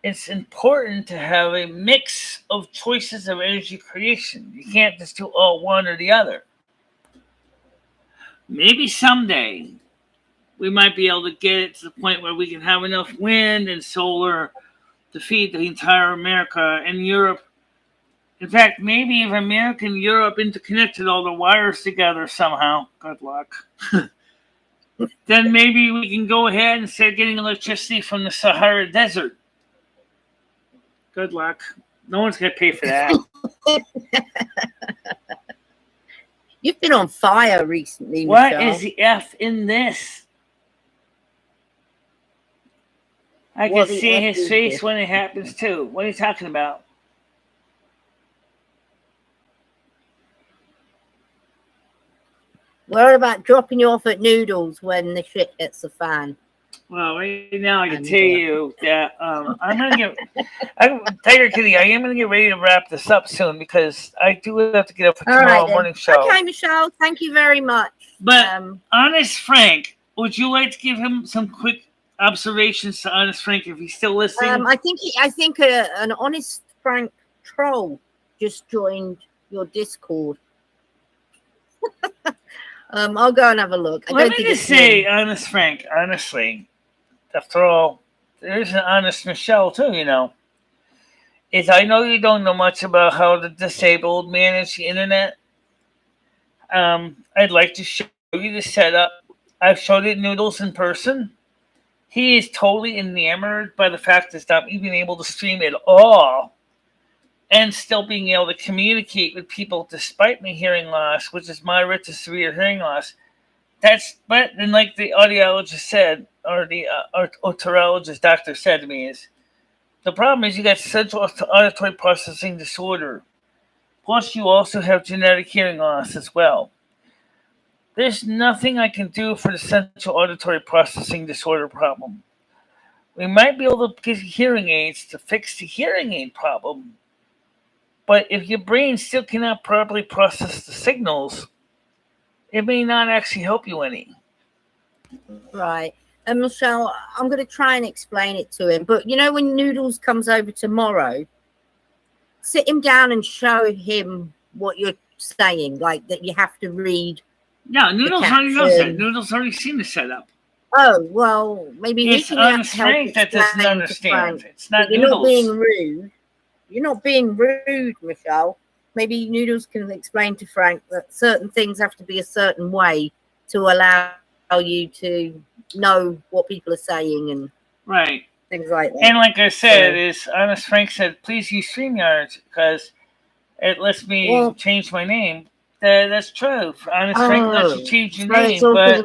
It's important to have a mix of choices of energy creation. You can't just do all one or the other. Maybe someday we might be able to get it to the point where we can have enough wind and solar to feed the entire America and Europe. In fact, maybe if America and Europe interconnected all the wires together somehow, good luck, then maybe we can go ahead and start getting electricity from the Sahara Desert. Good luck. No one's going to pay for that. You've been on fire recently, What Michelle. is the F in this? I can see his face when it happens too. What are you talking about? What about dropping you off at Noodles when the shit hits the fan? Well, right now I can tell you that I'm gonna get. Tiger Kitty, I am gonna get ready to wrap this up soon because I do have to get up for tomorrow morning show. Okay, Michelle, thank you very much. But Honest Frank, would you like to give him some quick observations to Honest Frank if he's still listening? I think an Honest Frank troll just joined your Discord. I'll go and have a look. Let me just say, Honest Frank, honestly, after all, there's an Honest Michelle too, you know. I know you don't know much about how the disabled manage the internet. I'd like to show you the setup. I've showed it Noodles in person. He is totally enamored by the fact that I'm even able to stream at all and still being able to communicate with people despite my hearing loss, which is moderate to severe hearing loss. But then like the audiologist said, or the otologist doctor said to me, is the problem is you got central auditory processing disorder. Plus you also have genetic hearing loss as well. There's nothing I can do for the central auditory processing disorder problem. We might be able to get hearing aids to fix the hearing aid problem. But if your brain still cannot properly process the signals, it may not actually help you any. Right. And Michelle, I'm going to try and explain it to him. But you know, when Noodles comes over tomorrow, sit him down and show him what you're saying, like that you have to read. No, Noodles already knows that. Noodles already seen the setup. Oh, well, maybe it's Honest Frank that doesn't understand. It's not You're Noodles. Not being rude. You're not being rude, Michelle. Maybe Noodles can explain to Frank that certain things have to be a certain way to allow you to know what people are saying and things like that. And like I said, Honest Frank said, please use StreamYard because it lets me change my name. That's true. Honest Frank lets you change your name, but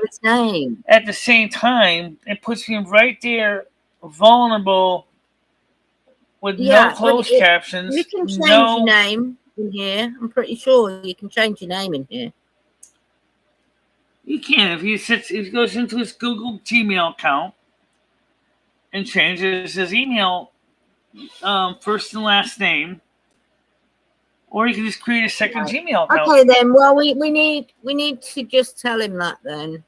at the same time, it puts me right there, vulnerable, with no closed captions. You can change your name in here. I'm pretty sure you can change your name in here. You can if he goes into his Google Gmail account and changes his email first and last name, or you can just create a second Gmail account. Okay, then. Well, we need to just tell him that then.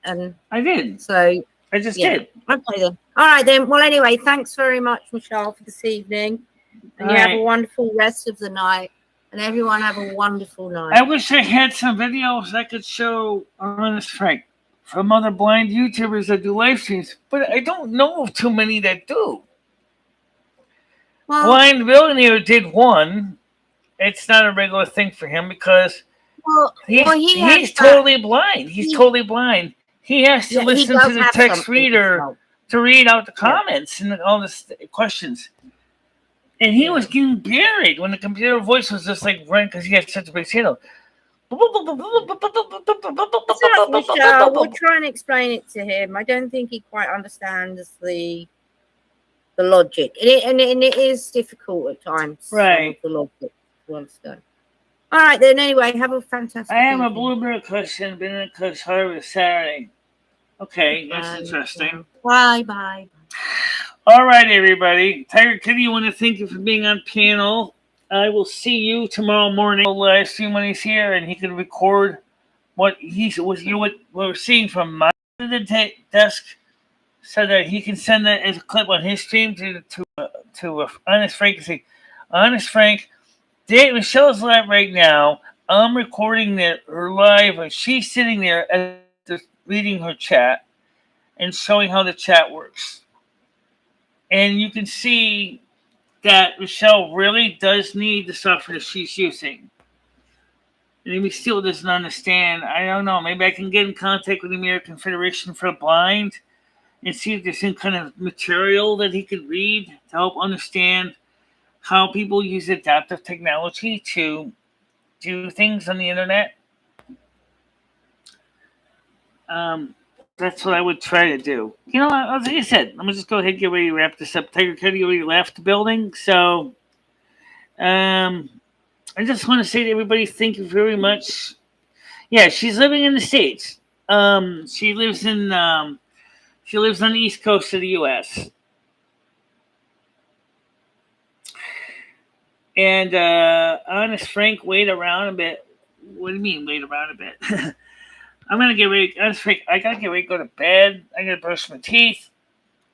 And I did. So I just did. Okay then. All right then. Well, anyway, thanks very much, Michelle, for this evening, and you have a wonderful rest of the night. And everyone have a wonderful night. I wish I had some videos I could show Honest Frank from other blind YouTubers that do live streams, but I don't know of too many that do. Well, Blind Billionaire did one. It's not a regular thing for him because he's totally blind. He's totally blind. He has to listen to the text reader to read out the comments and all the questions. And he was getting buried when the computer voice was just like running because he had such a big channel. Michelle, we'll try and explain it to him. I don't think he quite understands the logic. And it is difficult at times. Right. The logic to understand. All right, then. Anyway, have a fantastic I am evening. a blueberry cushion, been in a cush harvest Saturday. Okay, that's interesting. Bye. All right, everybody. Tiger Kitty, you want to thank you for being on panel. I will see you tomorrow morning. We'll live stream when he's here, and he can record what we're seeing from my desk, so that he can send that as a clip on his stream to Honest Frank and say, Honest Frank, Michelle's live right now. I'm recording her live, and she's sitting there reading her chat and showing how the chat works. And you can see that Michelle really does need the software that she's using. And if he still doesn't understand, I don't know. Maybe I can get in contact with the American Federation for the Blind and see if there's some kind of material that he could read to help understand how people use adaptive technology to do things on the internet. That's what I would try to do. You know, like I said, I'm going to just go ahead and get ready to wrap this up. Tiger Kitty already left the building. So, I just want to say to everybody, thank you very much. Yeah, she's living in the States. She lives on the East Coast of the U.S. And, Honest Frank, wait around a bit. What do you mean, wait around a bit? I'm going to get ready. I got to get ready to go to bed. I got to brush my teeth.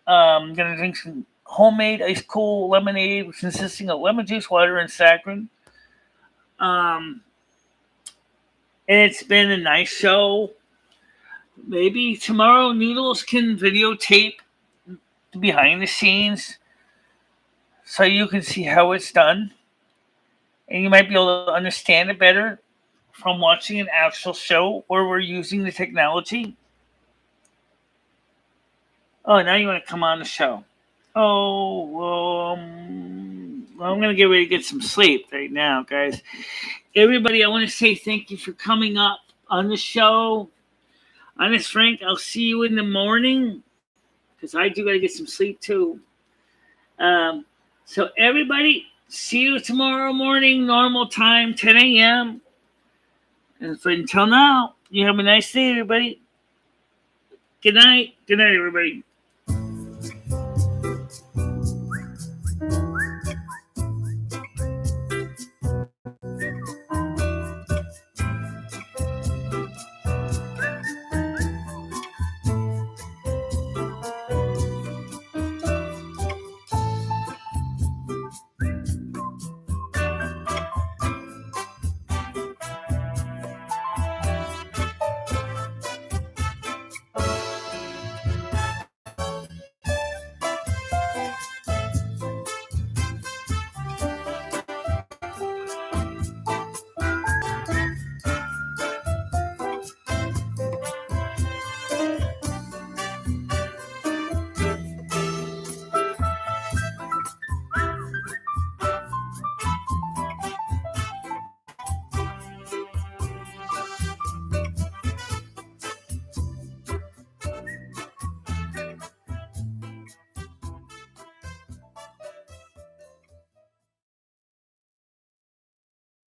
I'm going to drink some homemade ice cool lemonade, which consisting of lemon juice, water, and saccharin. And it's been a nice show. Maybe tomorrow Noodles can videotape the behind the scenes so you can see how it's done. And you might be able to understand it better from watching an actual show where we're using the technology. Oh, now you want to come on the show. Oh, well, I'm going to get ready to get some sleep right now, guys. Everybody, I want to say thank you for coming up on the show. Honest Frank, I'll see you in the morning because I do got to get some sleep too. So everybody, see you tomorrow morning, normal time, 10 a.m. And until now, you have a nice day, everybody. Good night. Good night, everybody.